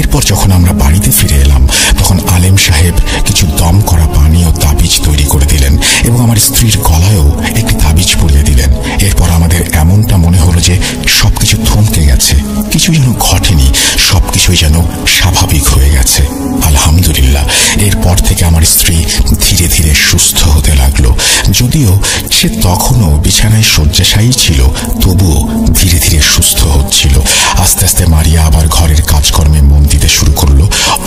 Speaker 1: এরপর যখন আমরা বাড়িতে ফিরে এলাম তখন আলেম সাহেব কিছু দম করা পানি ও তাবিজ তৈরি করে দিলেন এবং আমার স্ত্রীর গলায়ও একটি তাবিজ পরিয়ে দিলেন। এরপর আমাদের এমনটা মনে হলো যে সবকিছু থমকে গেছে, কিছু যেন ঘটেনি, সবকিছুই যেন স্বাভাবিক হয়ে গেছে। আলহামদুলিল্লাহ, এরপর থেকে আমার স্ত্রী ধীরে ধীরে সুস্থ হতে লাগলো। যদিও সে তখনও বিছানায় শয্যাশায়ী ছিল, তবুও ধীরে ধীরে সুস্থ হচ্ছিল। আস্তে আস্তে মারিয়া আবার ঘরের কাজকর্মে মন দিতে শুরু করলো।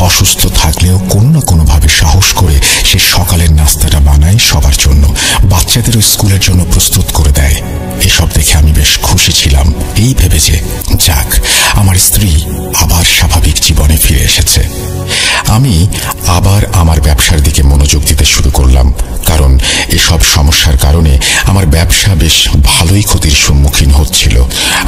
Speaker 1: অসুস্থ থাকলেও কোনো না কোনোভাবে সাহস করে সে সকালের নাস্তাটা বানায় সবার জন্য, বাচ্চাদেরও স্কুলের জন্য প্রস্তুত করে দেয়। এসব দেখে আমি বেশ খুশি ছিলাম, এই ভেবে যে যাক, আমার স্ত্রী আবার স্বাভাবিক জীবনে ফিরে এসেছে। আমি আবার আমার ব্যবসার দিকে মনোযোগ দিতে শুরু করলাম, কারণ এসব সমস্যার কারণে আমার ব্যবসা বেশ ভালোই ক্ষতির সম্মুখীন হচ্ছিল।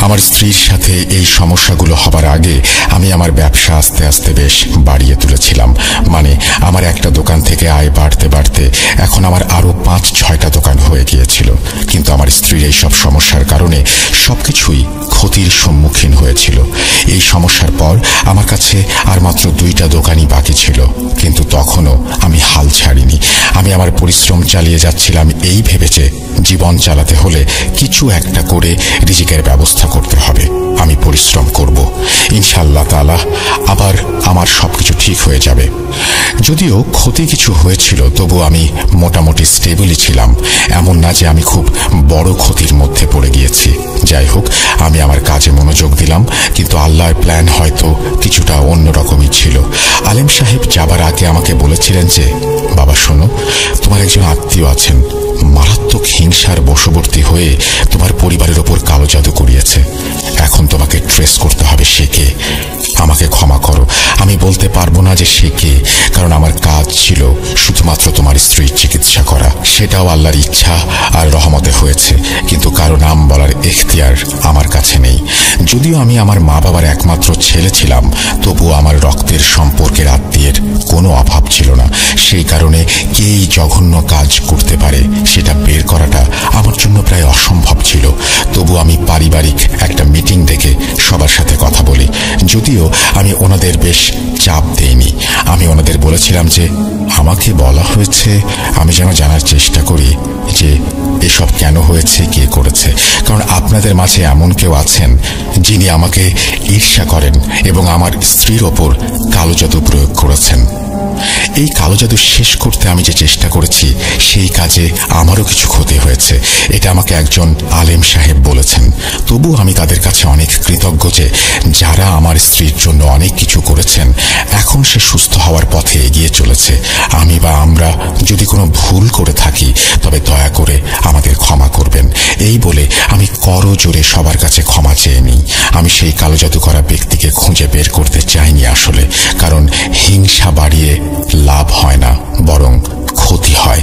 Speaker 1: আমার স্ত্রীর সাথে এই সমস্যাগুলো হবার আগে আমি আমার ব্যবসা আস্তে আস্তে বেশ বাড়িয়ে তুলেছিলাম। মানে আমার একটা দোকান থেকে আয় বাড়তে বাড়তে এখন আমার আরো 5-6টা দোকান হয়ে গিয়েছিল। কিন্তু আমার স্ত্রীর এই সব সমস্যার কারণে সবকিছুই ক্ষতির সম্মুখীন হয়েছিল। এই সমস্যার পর আমার কাছে আর মাত্র 2টা দোকানই বাকি ছিল, কিন্তু তখনও আমি হাল ছাড়িনি। আমি আমার পরিশ্রম চালিয়ে যাচ্ছিলাম এই ভেবে যে জীবন চালাতে হলে কিছু একটা করে রিজিকের ব্যবস্থা করতে হবে। আমি পরিশ্রম করব, ইনশাআল্লাহ তাআলা আবার আমার সবকিছু ঠিক হয়ে যাবে। যদিও ক্ষতি কিছু হয়েছিল, তবু আমি মোটামুটি স্টেবলই ছিলাম। এমন না যে আমি খুব বড় ক্ষতির মধ্যে পড়ে গিয়েছি। যাই হোক, আমি আমার কাজে মনোযোগ দিলাম, কিন্তু আল্লাহর প্ল্যান হয়তো কিছুটা অন্যরকমই ছিল। আলেম সাহেব যাবার আগে আমাকে বলেছিলেন যে, বাবা শোনো, তোমার একজন আত্মীয় আছেন, মারাত্মক হিংসার বশবর্তী হয়ে তোমার পরিবারের ওপর কালো জাদু করিয়েছে। এখন তোমাকে ট্রেস করতে হবে সে কে। আমাকে ক্ষমা করো, আমি বলতে পারবো না যে সে কে, কারণ আমার কাজ ছিল শুধুমাত্র তোমার স্ত্রীর চিকিৎসা করা। সেটাও আল্লাহর ইচ্ছা আর রহমতে হয়েছে, কিন্তু কারো নাম বলার এখতিয়ার আমার কাছে নেই। যদিও আমি আমার মা বাবার একমাত্র ছেলে ছিলাম, তবুও আমার রক্তের সম্পর্কের আত্মীয়ের কোনো অভাব ছিল না। সেই কারণে কে এই জঘন্য কাজ করতে পারে সেটা বের করাটা আমার জন্য প্রায় অসম্ভব ছিল। তবু আমি পারিবারিক একটা মিটিং ডেকে সবার সাথে কথা বলি। যদিও আমি ওনাদের বেশ চাপ দেইনি, আমি ওনাদের বলেছিলাম যে আমাকে বলা হয়েছে আমি যেন জানার চেষ্টা করি যে এসব কেন হয়েছে, কে করেছে। কারণ আপনাদের মাঝে এমন কেউ আছেন যিনি আমাকে ঈর্ষা করেন এবং আমার স্ত্রীর ওপর কালো জাদু প্রয়োগ করেছেন। এই কালো জাদু শেষ করতে আমি যে চেষ্টা করেছি, সেই কাজে আমারও কিছু ক্ষতি হয়েছে। এটা আমাকে একজন আলেম সাহেব বলেছেন। তবু আমি তাদের কাছে অনেক কৃতজ্ঞ যে যারা আমার স্ত্রীর জন্য অনেক কিছু করেছেন, এখন সে সুস্থ হওয়ার পথে এগিয়ে চলেছে। আমি বা আমরা যদি কোনো ভুল করে থাকি, তবে দয়া করে আমাদের ক্ষমা করবেন। এই বলে আমি করজোরে সবার কাছে ক্ষমা চেয়ে নিই। আমি সেই কালো জাদু করা ব্যক্তিকে খুঁজে বের করতে চাইনি আসলে, কারণ হিংসা বাড়িয়ে লাভ হয় না, বরং ক্ষতি হয়।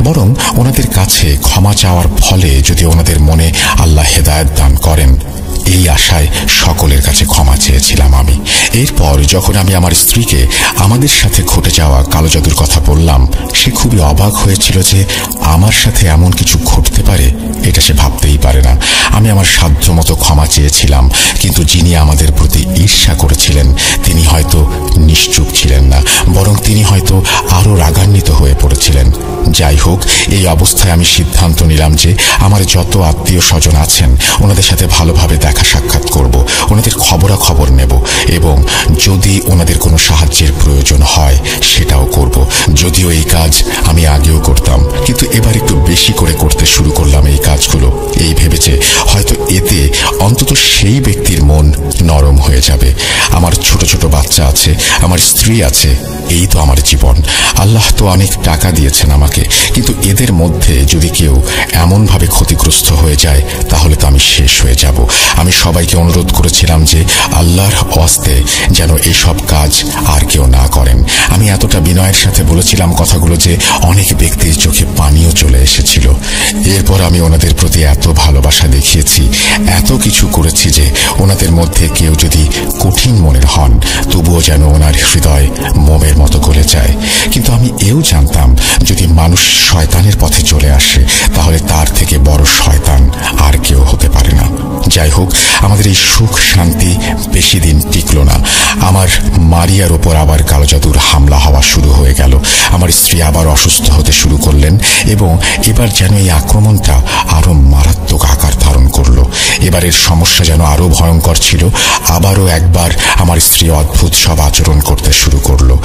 Speaker 1: বরং ওনাদের কাছে ক্ষমা চাওয়ার ফলে যদি ওনাদের মনে আল্লাহ হেদায়েত দান করেন, এই আশায় সকলের কাছে ক্ষমা চেয়েছিলাম আমি। এরপর যখন আমি আমার স্ত্রীকে আমাদের সাথে ঘটে যাওয়া কালো জাদুর কথা বললাম, সে খুবই অবাক হয়েছিল যে আমার সাথে এমন কিছু ঘটতে পারে, এটা সে ভাবতেই পারে না। আমি আমার সাধ্যমতো ক্ষমা চেয়েছিলাম, কিন্তু যিনি আমাদের প্রতি ঈর্ষা করেছিলেন তিনি হয়তো নিশ্চুপ ছিলেন না, বরং তিনি হয়তো আরো রাগান্বিত হয়ে পড়েছিলেন। যাই হোক, এই অবস্থায় আমি সিদ্ধান্ত নিলাম যে আমার যত আত্মীয় স্বজন আছেন ওনাদের সাথে ভালোভাবে দেখা সাক্ষাৎ করব, ওনাদের খবরাখবর নেব এবং যদি ওনাদের কোনো সাহায্যের প্রয়োজন হয় সেটাও করব। যদিও এই কাজ আমি আগেও করতাম, কিন্তু এবার একটু বেশি করে করতে শুরু করলাম এই কাজগুলো, এই ভেবেছে হয়তো এতে অন্তত সেই ব্যক্তির মন নরম হয়ে যাবে। আমার ছোট ছোট বাচ্চা আছে, আমার স্ত্রী আছে, এই তো আমার জীবন। আল্লাহ তো অনেক টাকা দিয়েছেন আমাকে, কিন্তু এদের মধ্যে যদি কেউ এমনভাবে ক্ষতিগ্রস্ত হয়ে যায় তাহলে তো আমি শেষ হয়ে যাব। আমি সবাইকে অনুরোধ করেছিলাম যে আল্লাহর ওয়াস্তে যেন এসব কাজ আর কেউ না করেন। আমি এতটা বিনয়ের সাথে বলেছিলাম কথাগুলো যে অনেক ব্যক্তির চোখে পানিও চলে এসেছিল। এরপর আমি ওনাদের প্রতি এত ভালোবাসা দেখিয়েছি, এত কিছু করেছি যে ওনাদের মধ্যে কেউ যদি কঠিন মনের হন, তবুও যেন ওনার হৃদয় মোমের মতো গলে যায়। কিন্তু আমি এও জানতাম যদি মানুষ শয়তানের পথে চলে আসে, তাহলে তার থেকে বড় শয়তান আর কেউ হতে পারে না। যাই হোক, আমাদের এই সুখ শান্তি বেশি দিন টিকল না। আমার মারিয়ার ওপর আবার কালো জাদুর হামলা হওয়া শুরু হয়ে গেল। আমার স্ত্রী আবার অসুস্থ হতে শুরু করলেন এবং এবার যেন এই আক্রমণটা আরো মারাত্মক আকার ধারণ করলো। এবারের সমস্যা যেন আরো ভয়ঙ্কর ছিল। আবারও একবার আমার স্ত্রী অদ্ভুত সব আচরণ করতে শুরু করলো।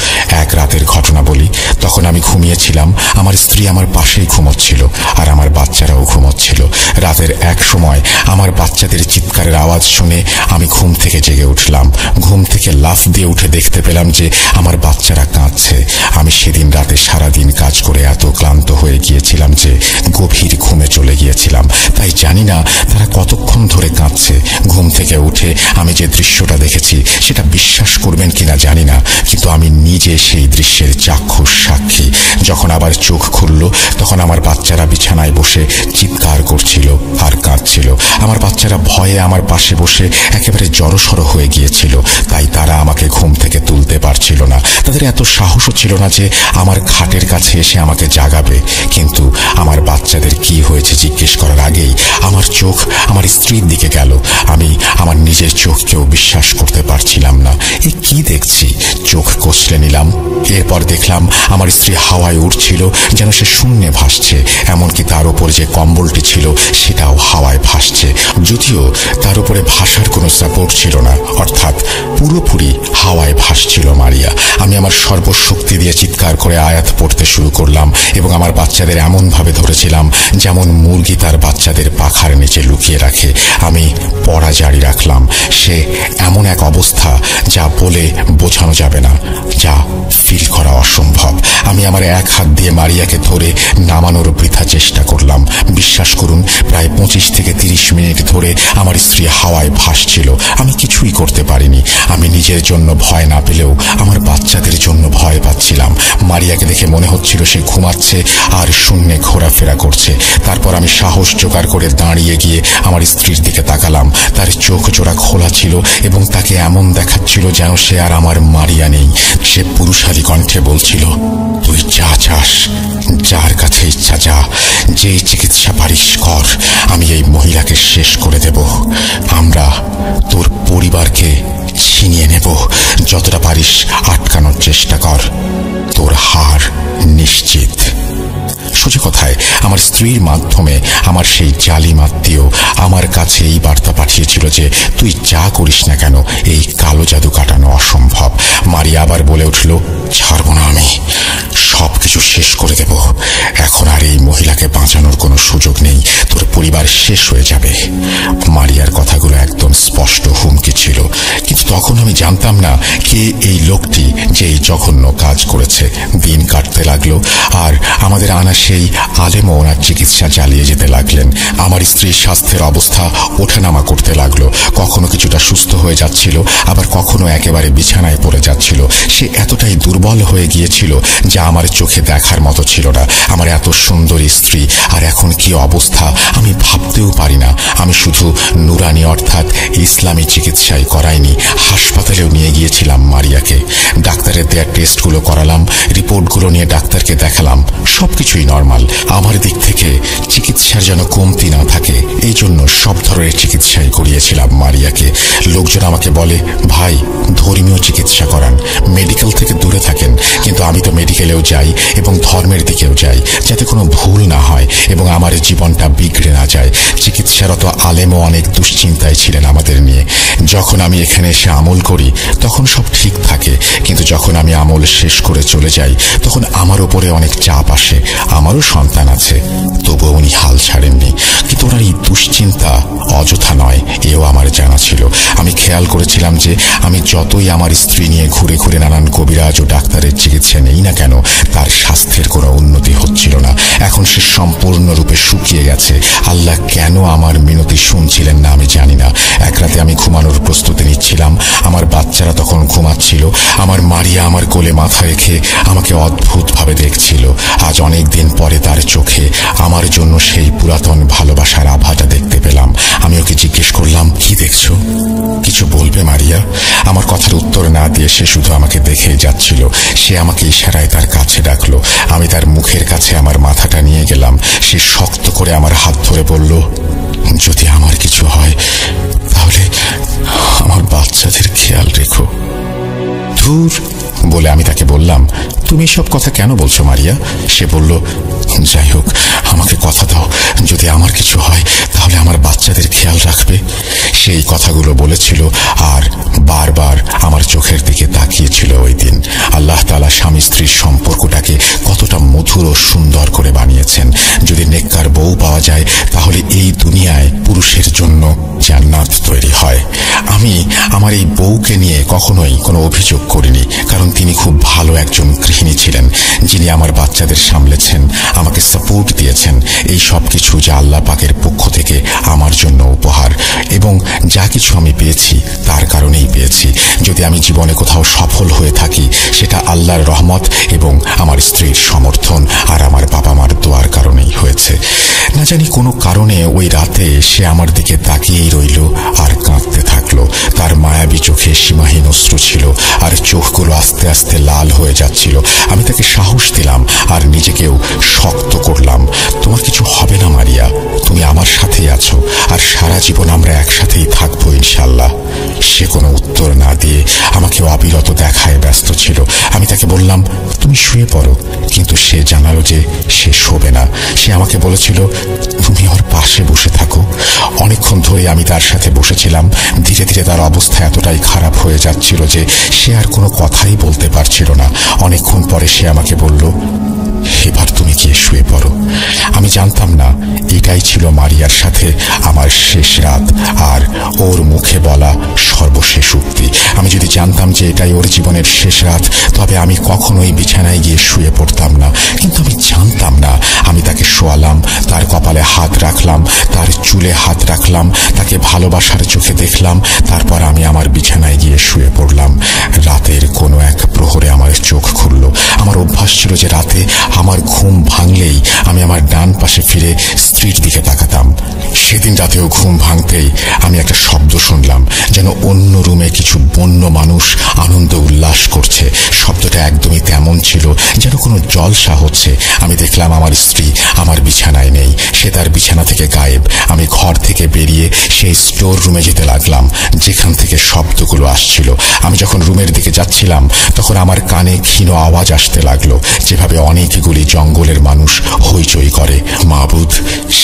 Speaker 1: এক রাতের ঘটনা বলি। তখন আমি ঘুমিয়েছিলাম, আমার স্ত্রী আমার পাশেই ঘুমোচ্ছিল আর আমার বাচ্চারাও ঘুমোচ্ছিল। রাতের এক সময় আমার বাচ্চাদের চিৎকারের আওয়াজ শুনে আমি ঘুম থেকে জেগে উঠলাম। ঘুম থেকে লাফ দিয়ে উঠে দেখতে পেলাম যে আমার বাচ্চারা কাঁদছে। আমি সেদিন রাতে সারাদিন কাজ করে এত ক্লান্ত হয়ে গিয়েছিলাম যে গভীর ঘুমে চলে গিয়েছিলাম। তাই জানি না তারা কতক্ষণ ধরে কাঁদছে। ঘুম থেকে উঠে আমি যে দৃশ্যটা দেখেছি সেটা বিশ্বাস করবেন কিনা জানি না, কিন্তু আমি নিজে সেই দৃশ্যের চাক্ষুষ সাক্ষী। যখন আবার চোখ খুলল তখন আমার বাচ্চারা বিছানায় বসে চিৎকার করছিল আর কাঁদছিল। আমার বাচ্চারা ভয়ে আমার পাশে বসে একেবারে জড়সড় হয়ে গিয়েছিল, তাই তারা আমাকে ঘুম থেকে তুলতে পারছিল না। তাদের এত সাহসও ছিল না যে আমার খাটের কাছে এসে আমাকে জাগাবে। কিন্তু আমার বাচ্চাদের কি হয়েছে জিজ্ঞেস করার আগেই আমার চোখ আমার স্ত্রীর দিকে গেল। আমি আমার নিজের চোখকেও বিশ্বাস করতে পারছিলাম না। এ কি দেখছি? চোখ কষলে নিলাম। এরপর দেখলাম আমার স্ত্রী হাওয়ায় উড়ছিল, যেন সে শূন্যে ভাসছে। এমনকি তার উপর যে কম্বলটি ছিল সেটাও হাওয়ায় ভাসছে, যদিও তার উপরে ভাসার কোনো সাপোর্ট ছিল না, অর্থাৎ পুরোপুরি হাওয়ায় ভাসছিল মারিয়া। আমি আমার সর্বশক্তি দিয়ে চিৎকার করে আয়াত পড়তে শুরু করলাম এবং আমার বাচ্চাদের এমনভাবে ধরেছিলাম যেমন মুরগি তার বাচ্চাদের পাখার নিচে লুকিয়ে রাখে। আমি পড়া জারি রাখলাম। সে এমন এক অবস্থা যা বলে বোঝানো যাবে না, যা ফিল করা অসম্ভব। আমি আমার এক হাত দিয়ে মারিয়াকে ধরে নামানোর বৃথা চেষ্টা করলাম। বিশ্বাস করুন, প্রায় 25 থেকে 30 মিনিট ধরে আমার স্ত্রী হাওয়ায় ভাসছিল। আমি কিছুই করতে পারিনি। আমি নিজের জন্য ভয় না পেলেও আমার বাচ্চাদের জন্য ভয় পাচ্ছিলাম। মারিয়াকে দেখে মনে হচ্ছিল সে ঘুমাচ্ছে আর শূন্যে ঘোরাফেরা করছে। তারপর আমি সাহস জোগাড় করে দাঁড়িয়ে গিয়ে আমার স্ত্রীর দিকে তাকালাম। তার চোখ জোড়া খোলা ছিল এবং তাকে এমন দেখাচ্ছিল যেন সে আর আমার মারিয়া নেই। সে পুরুষালী কণ্ঠে বলছিল, তুই যা চাস, যার কাছে ইচ্ছা যা, যে চিকিৎসা পারিস কর, আমি এই মহিলাকে শেষ করে দেব। আমরা তোর পরিবারকে ছিনিয়ে নেব। যতটা পারিস আটকানোর চেষ্টা কর, তোর হার নিশ্চিত। সোজা কথায় আমার স্ত্রীর মাধ্যমে আমার সেই জালিম আত্মীয় আমার কাছে এই বার্তা পাঠিয়েছিল যে তুই যা করিস না কেন এই কালো জাদু কাটানো অসম্ভব। মারিয়া আবার বলে উঠল, ছাড়ব না, আমি সবকিছু শেষ করে দেব। এখন আর এই মহিলাকে বাঁচানোর কোনো সুযোগ নেই, তোর পরিবার শেষ হয়ে যাবে। মারিয়ার কথাগুলো একদম স্পষ্ট হুমকি ছিল, কিন্তু তখন আমি জানতাম না কে এই লোকটি যে এই জঘন্য কাজ করেছে। দিন কাটতে লাগলো আর আমাদের আনা সেই আলেমও ওনার চিকিৎসা চালিয়ে যেতে লাগলেন। আমার স্ত্রীর স্বাস্থ্যের অবস্থা ওঠানামা করতে লাগলো। কখনো কিছুটা সুস্থ হয়ে যাচ্ছিল, আবার কখনো একেবারে বিছানায় পড়ে যাচ্ছিল। সে এতটাই দুর্বল হয়ে গিয়েছিল যা আমার চোখে দেখার মতো ছিল না। আমার এত সুন্দরী স্ত্রী আর এখন কি অবস্থা আমি ভাবতেও পারি না। আমি শুধু নুরানি অর্থাৎ ইসলামী চিকিৎসাই করাইনি, হাসপাতালেও নিয়ে গিয়েছিলাম মারিয়াকে। ডাক্তারের দেয়া টেস্টগুলো করালাম, রিপোর্টগুলো নিয়ে ডাক্তারকে দেখালাম। সবকিছুই নর্মাল। আমার দিক থেকে চিকিৎসার যেন কমতি না থাকে, এই জন্য সব ধরনের চিকিৎসাই করিয়েছিলাম মারিয়াকে। লোকজন আমাকে বলে, ভাই ধর্মীয় চিকিৎসা করান, মেডিকেল থেকে দূরে থাকেন। কিন্তু আমি তো মেডিকেলেও যাই এবং ধর্মের দিকেও যাই, যাতে কোনো ভুল না হয় এবং আমার জীবনটা বিগড়ে না যায়। চিকিৎসারত আলেমও অনেক দুশ্চিন্তায় ছিলেন আমাদের নিয়ে। যখন আমি এখানে এসে আমল করি তখন সব ঠিক থাকে, কিন্তু যখন আমি আমল শেষ করে চলে যাই তখন আমার উপরে অনেক চাপ আসে। আমারও সন্তান আছে, তবুও উনি হাল ছাড়েননি। কিন্তু ওনার এই দুশ্চিন্তা অযথা নয়, এও আমার জানা ছিল। আমি খেয়াল করেছিলাম যে আমি যতই আমার স্ত্রী নিয়ে ঘুরে ঘুরে নানান কবিরাজ ও ডাক্তারের চিকিৎসা নেই না কেন, তার স্বাস্থ্যের কোনো উন্নতি হচ্ছিল না। এখন সে সম্পূর্ণরূপে শুকিয়ে গেছে। আল্লাহ কেন আমার মিনতি শুনছিলেন না আমি জানি না। এক রাতে আমি ঘুমানোর প্রস্তুতি নিচ্ছিলাম, আমার বাচ্চারা তখন ঘুমাচ্ছিল। আমার মারিয়া আমার কোলে মাথা রেখে আমাকে অদ্ভুতভাবে দেখছিল। আজ অনেক দিন পরে তার চোখে আমার জন্য সেই পুরাতন ভালোবাসার আভাটা দেখতে পেলাম। আমি ওকে জিজ্ঞেস করলাম, কি দেখছো? কিছু বলবে মারিয়া? আমার কথার উত্তর না দিয়ে সে শুধু আমাকে দেখেই যাচ্ছিল। সে আমাকে ইশারায় তার কাছে ডাকলো। আমি তার মুখের কাছে আমার মাথাটা নিয়ে গেলাম। সে শক্ত করে আমার হাত ধরে বলল, যদি আমার কিছু হয় তাহলে আমার বাচ্চাদের খেয়াল রেখো। ধুর বলে আমি তাকে বললাম, তুমি সব কথা কেন বলছো মারিয়া? সে বলল, যাই হোক, আমাকে কথা দাও, যদি আমার কিছু হয় তাহলে আমার বাচ্চাদের খেয়াল রাখবে। সেই কথাগুলো বলেছিল আর বারবার আমার চোখের দিকে তাকিয়েছিল। ওই দিন আল্লাহ তাআলা স্বামী স্ত্রীর সম্পর্কটাকে কতটা মধুর ও সুন্দর করে বানিয়েছেন। যদি নেককার বউ পাওয়া যায় তাহলে এই দুনিয়ায় পুরুষের জন্য জান্নাত তৈরি হয়। আমি আমার এই বউকে নিয়ে কখনোই কোনো অভিযোগ করিনি, কারণ তিনি খুব ভালো একজন গৃহিণী ছিলেন, যিনি আমার বাচ্চাদের সামলেছেন, আমাকে সাপোর্ট দিয়েছেন। এই সব কিছু যা আল্লাহ পাকের পক্ষ থেকে আমার জন্য উপহার, এবং যা কিছু আমি পেয়েছি তার কারণেই পেয়েছি। যদি আমি জীবনে কোথাও সফল হয়ে থাকি সেটা আল্লাহর রহমত এবং আমার স্ত্রীর সমর্থন আর আমার বাবা মার দোয়ার কারণেই হয়েছে। না জানি কোনো কারণে ওই রাতে সে আমার দিকে তাকিয়েই রইল আর কাঁদতে থাকলো। তার মায়াবী চোখে সীমাহীন অশ্রু ছিল আর চোখগুলো আস্তে আস্তে লাল হয়ে যাচ্ছিল। আমি তাকে সাহস দিলাম আর নিজেকেও শক্ত করলাম। তোমার কিছু হবে না মারিয়া, তুমি আমার সাথেই আছো আর সারা জীবন আমরা একসাথেই থাকবো ইনশাল্লাহ। সে কোনো উত্তর না দিয়ে আমাকে অবিরত দেখায় ব্যস্ত ছিল। আমি তাকে বললাম, তুমি শুয়ে পড়ো, কিন্তু সে জানালো যে সে শোবে না। সে আমাকে বলেছিল, তুমি ওর পাশে বসে থাকো। অনেকক্ষণ ধরে আমি তার সাথে বসেছিলাম। ধীরে ধীরে তার অবস্থা এতটাই খারাপ হয়ে যাচ্ছিল যে সে আর কোনো কথাই বলতে পারছিল না। অনেকক্ষণ পরে সে আমাকে বলল, এবার তুমি গিয়ে শুয়ে পড়ো। আমি জানতাম না এটাই ছিল মারিয়ার সাথে আমার শেষ রাত আর ওর মুখে বলা সর্বশেষ উক্তি। আমি যদি জানতাম যে এটাই ওর জীবনের শেষ রাত, তবে আমি কখনোই বিছানায় গিয়ে শুয়ে পড়তাম না। কিন্তু আমি জানতাম না। আমি তাকে শোয়ালাম, তার কপালে হাত রাখলাম, তার চুলে হাত রাখলাম, তাকে ভালোবাসার চোখে দেখলাম। তারপর আমি আমার বিছানায় গিয়ে শুয়ে পড়লাম। রাতের কোনো এক প্রহরে আমার চোখ খুলল। আমার অভ্যাস ছিল যে রাতে আমার ঘুম ভাঙলেই আমি আমার ডান পাশে ফিরে স্ত্রীর দিকে তাকাতাম। সেদিন রাতেও ঘুম ভাঙতেই আমি একটা শব্দ শুনলাম, যেন অন্য রুমে কিছু বন্য মানুষ আনন্দ উল্লাস করছে। শব্দটা একদমই তেমন ছিল যেন কোনো জলসা হচ্ছে। আমি দেখলাম আমার স্ত্রী আমার বিছানায় নেই, সে তার বিছানা থেকে গায়েব। আমি ঘর থেকে বেরিয়ে সেই স্টোর রুমে যেতে লাগলাম যেখান থেকে শব্দগুলো আসছিল। আমি যখন রুমের দিকে যাচ্ছিলাম তখন আমার কানে ক্ষীণ আওয়াজ আসতে লাগলো, যেভাবে অনেকগুলি জঙ্গলের মানুষ হইচই করে। মাবুদ,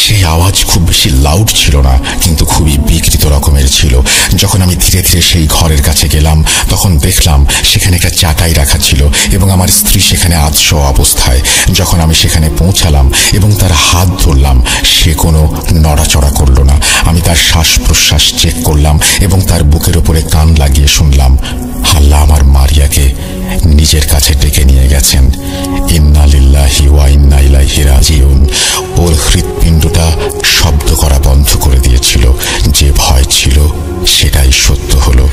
Speaker 1: সেই আওয়াজ খুব বেশি লাউড ছিল না, কিন্তু খুবই বিকৃত রকমের ছিল। যখন আমি ধীরে ধীরে সেই ঘরের কাছে গেলাম তখন দেখলাম সেখানে একটা চাটাই রাখা ছিল এবং আমার স্ত্রী সেখানে আধশো অবস্থায়। যখন আমি সেখানে পৌঁছালাম এবং তার হাত ধরলাম, সে কোনো নড়াচড়া করলো না। আমি তার শ্বাস প্রশ্বাস চেক করলাম এবং তার বুকের উপরে কান লাগিয়ে শুনলাম, আল্লাহ আমার মারিয়াকে নিজের কাছে ডেকে নিয়ে গেছেন। ইন্না লিল্লাহি ওয়া ইন্না ইলাইহি রাজিউন। ওর হৃৎপিণ্ডটা শব্দ করা বন্ধ করে দিয়েছিল। যে ভয় ছিল সেটাই সত্য হলো।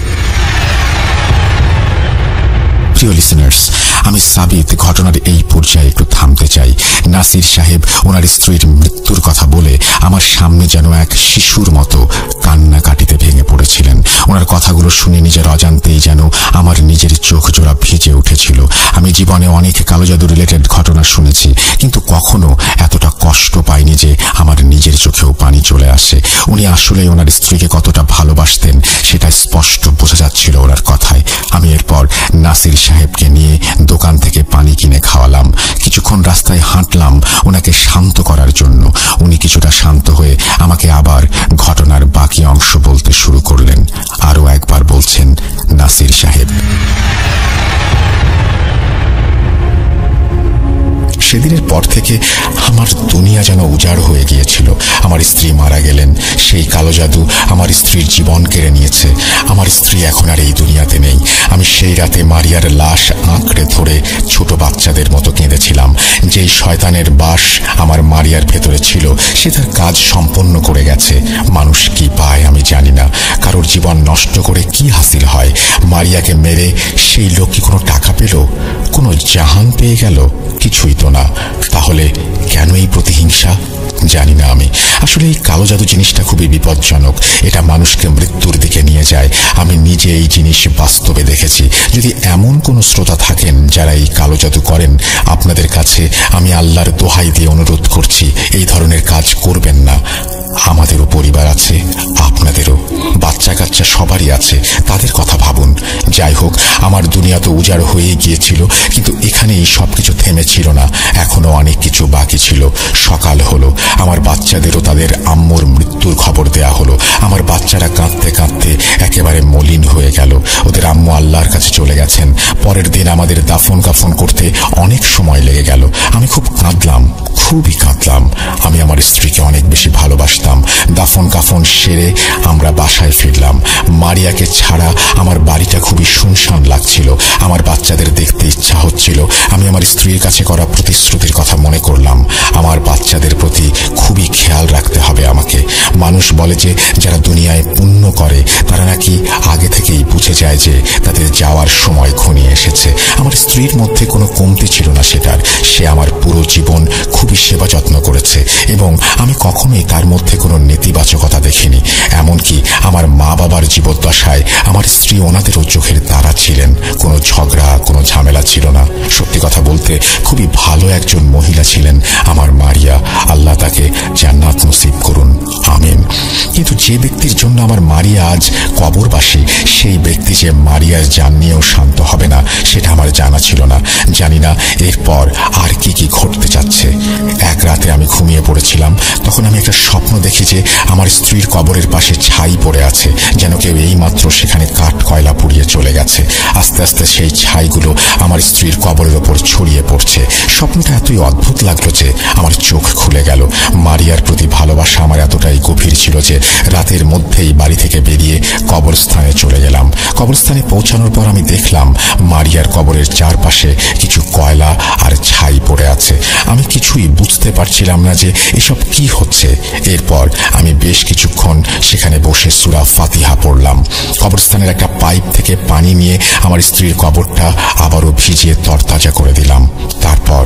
Speaker 1: প্রিয় লিসেনার্স, আমি সাবিত ঘটনার এই পর্যায়ে একটু থামতে চাই। নাসির সাহেব ওনার স্ত্রীর মৃত্যুর কথা বলে আমার সামনে যেন এক শিশুর মতো কান্নাকাটিতে ভেঙে পড়েছিলেন। ওনার কথাগুলো শুনে নিজের অজান্তেই যেন আমার নিজের চোখ জোড়া ভিজে উঠেছিল। আমি জীবনে অনেক কালো জাদু রিলেটেড ঘটনা শুনেছি, কিন্তু কখনো এতটা কষ্ট পাইনি যে আমার নিজের চোখেও পানি চলে আসে। উনি আসলে ওনার স্ত্রীকে কতটা ভালোবাসতেন সেটা স্পষ্ট বোঝা যাচ্ছিল ওনার কথায়। আমি এরপর নাসির সাহেবকে নিয়ে দোকান থেকে পানি কিনে খাওয়ালাম। কিছুক্ষণ রাস্তায় হাঁটলাম ওনাকে শান্ত করার জন্য। উনি কিছুটা শান্ত হয়ে আমাকে আবার ঘটনার বাকি অংশ বলতে শুরু করলেন। আরও একবার বলছেন নাসির সাহেব, সেদিনের পর থেকে আমার দুনিয়া যেন উজাড় হয়ে গিয়েছিল। আমার স্ত্রী মারা গেলেন। সেই কালো জাদু আমার স্ত্রীর জীবন কেড়ে নিয়েছে। আমার স্ত্রী এখন আর এই দুনিয়াতে নেই। আমি সেই রাতে মারিয়ার লাশ আঁকড়ে ধরে ছোট বাচ্চাদের মতো কেঁদেছিলাম। যেই শয়তানের বাস আমার মারিয়ার ভেতরে ছিল সে তার কাজ সম্পন্ন করে গেছে। মানুষ কি পায় আমি জানি না, কারোর জীবন নষ্ট করে কি হাসিল হয়। মারিয়াকে মেরে সেই লোক কি কোনো টাকা পেল, কোনো জাহান পেয়ে গেল? কিছুই তো না। তাহলে কেন এই প্রতিহিংসা? জানি না আমি। আসলে এই কালো জাদু জিনিসটা খুবই বিপজ্জনক। এটা মানুষকে মৃত্যুর দিকে নিয়ে যায়। আমি নিজে এই জিনিস বাস্তবে দেখেছি। যদি এমন কোনো শ্রোতা থাকেন যারা এই কালো জাদু করেন, আপনাদের কাছে আমি আল্লাহর দোহাই দিয়ে অনুরোধ করছি এই ধরনের কাজ করবেন না। আমাদেরও পরিবার আছে, আপনাদেরও বাচ্চা কাচ্চা সবারই আছে, তাদের কথা ভাবুন। যাই হোক, আমার দুনিয়া তো উজাড় হয়ে গিয়েছিল, কিন্তু এখানেই সবকিছু থেমেছিল না, এখনো অনেক কিছু বাকি ছিল। সকাল হলো, আমার বাচ্চাদেরও তাদের আম্মুর মৃত্যুর খবর দেয়া হলো। আমার বাচ্চারা কাঁদতে কাঁদতে একেবারে মলিন হয়ে গেল। ওদের আম্মু আল্লাহর কাছে চলে গেছেন। পরের দিন আমাদের দাফন কাফন করতে অনেক সময় লেগে গেল। আমি খুব কাঁদলাম, খুবই কাঁদলাম। আমি আমার স্ত্রীকে অনেক বেশি ভালোবাসতাম। দাফন কাফন সেরে আমরা বাসায় ফিরলাম। মারিয়াকে ছাড়া আমার বাড়িটা খুবই শুনশান লাগছিল। আমার বাচ্চাদের দেখতে ইচ্ছা হচ্ছিল। আমি আমার স্ত্রীর কাছে করা প্রতিশ্রুতির কথা মনে করলাম। আমার বাচ্চাদের প্রতি খুবই খেয়াল রাখতে হবে আমাকে। মানুষ বলে যে যারা দুনিয়ায় পুণ্য করে তারা নাকি আগে থেকেই বুঝে যায় যে তাদের যাওয়ার সময় ঘনিয়ে এসেছে। আমার স্ত্রীর মধ্যে কোনো কমতি ছিল না সেটার। সে আমার পুরো জীবন খুবই সেবা যত্ন করেছে এবং আমি কখনোই তার মধ্যে কোনো নেতিবাচকতা দেখিনি। এমনকি আমার মা বাবার জীবদ্দশায় আমার স্ত্রী ওনাদেরও চোখের তারা ছিলেন। কোনো ঝগড়া, কোনো ঝামেলা ছিল না। সত্যি কথা বলতে খুবই ভালো একজন মহিলা ছিলেন আমার মারিয়া। আল্লাহ তাকে জান্নাত নসিব করুন, আমিন। কিন্তু যে ব্যক্তির জন্য আমার মারিয়া আজ কবরবাসী, সেই ব্যক্তি যে মারিয়ার জান নিয়েও শান্ত হবে না সেটা আমার জানা ছিল না। জানি না এরপর আর কি কি ঘটতে যাচ্ছে। এক রাতে আমি ঘুমিয়ে পড়েছিলাম। তখন আমি একটা স্বপ্ন দেখি যে আমার স্ত্রীর কবরের পাশে ছাই পড়ে আছে, যেন কেউ এইমাত্র সেখানে কাঠ কয়লা পুড়িয়ে চলে গেছে। আস্তে আস্তে সেই ছাইগুলো আমার স্ত্রীর কবরের ওপর ছড়িয়ে পড়ছে। স্বপ্নটা এতই অদ্ভুত লাগলো যে আমার চোখ খুলে গেল। মারিয়ার প্রতি ভালোবাসা আমার এতটাই গভীর ছিল যে রাতের মধ্যেই বাড়ি থেকে বেরিয়ে কবরস্থানে চলে গেলাম। কবরস্থানে পৌঁছানোর পর আমি দেখলাম মারিয়ার কবরের চারপাশে কিছু কয়লা আর ছাই পড়ে আছে। আমি কিছুই বুঝতে পারছিলাম না যে এসব কি হচ্ছে। এরপর আমি বেশ কিছুক্ষণ সেখানে বসে সূরা ফাতিহা পড়লাম। কবরস্থানের একটা পাইপ থেকে পানি নিয়ে আমার স্ত্রীর কবরটা আবারও ভিজিয়ে তরতাজা করে দিলাম। তারপর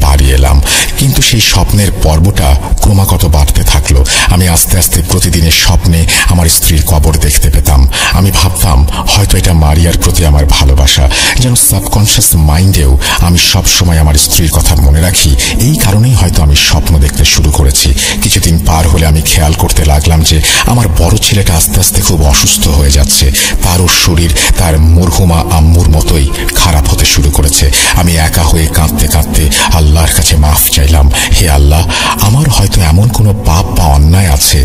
Speaker 1: বাড়ি এলাম। কিন্তু সেই স্বপ্নের পর্বটা ক্রমাগত বাড়তে থাকলো। আমি আস্তে আস্তে প্রতিদিনের স্বপ্নে আমার স্ত্রীর কবর দেখতে পেতাম। আমি ভাবতাম হয়তো এটা মারিয়ার প্রতি আমার ভালোবাসা। যেন সাবকনশিয়াস মাইন্ডেও আমি সব সময় আমার স্ত্রীর কথা মনে রাখি। এই কারণেই হয়তো আমি স্বপ্ন দেখতে শুরু করেছি। কিছুদিন পার হলে আমি খেয়াল করতে লাগলাম যে আমার বড় ছেলেটা আস্তে আস্তে খুব অসুস্থ হয়ে যাচ্ছে। তারও শরীর তার মরহুমা আম্মুর মতোই খারাপ হতে শুরু করেছে। আমি একা হয়ে কাঁদতে কাঁদতে আল্লাহর কাছে মাফ চাইলাম। হে আল্লাহ, আমার হয়তো এমন কোনো পাপ বা অন্যায় আছে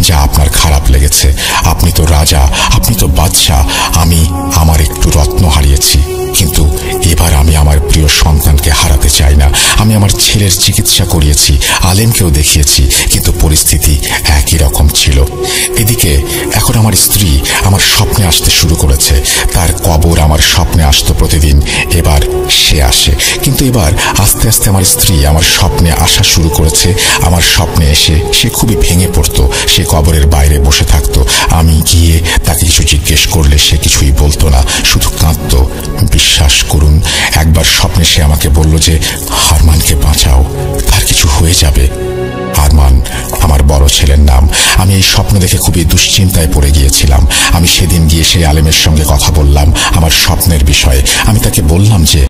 Speaker 1: যা আপনার খারাপ লেগেছে। আপনি তো রাজা, আপনি তো বাদশাহ। আমি আমার একটু রত্ন হারিয়েছি, কিন্তু এবার আমি আমার প্রিয় সন্তানকে হারাতে চাই না। আমি আমার ছেলের চিকিৎসা করিয়েছি, আলেমকেও দেখিয়েছি, কিন্তু পরিস্থিতি একই রকম ছিল। এদিকে এখন আমার স্ত্রী আমার স্বপ্নে আসতে শুরু করেছে। তার কবর আমার স্বপ্নে আসতো প্রতিদিন, এবার সে আসে। কিন্তু এবার আস্তে আস্তে আমার স্ত্রী আমার স্বপ্নে আসা শুরু করেছে। আমার স্বপ্নে এসে সে খুবই ভেঙে পড়তো। সে কবরের বাইরে বসে থাকতো। আমি গিয়ে তাকে কিছু জিজ্ঞেস করলে সে কিছুই বলতো না, শুধু কাঁদতো। বিশ্বাস করুন, একবার স্বপ্নে সে আমাকে বলল যে আরমানকে বাঁচাও, তার কিছু হয়ে যাবে। আরমান আমার বড় ছেলের নাম। আমি এই স্বপ্ন দেখে খুবই দুশ্চিন্তায় পড়ে গিয়েছিলাম। আমি সেদিন গিয়ে সেই আলেমের সঙ্গে কথা বললাম আমার স্বপ্নের বিষয়ে। আমি তাকে বললাম যে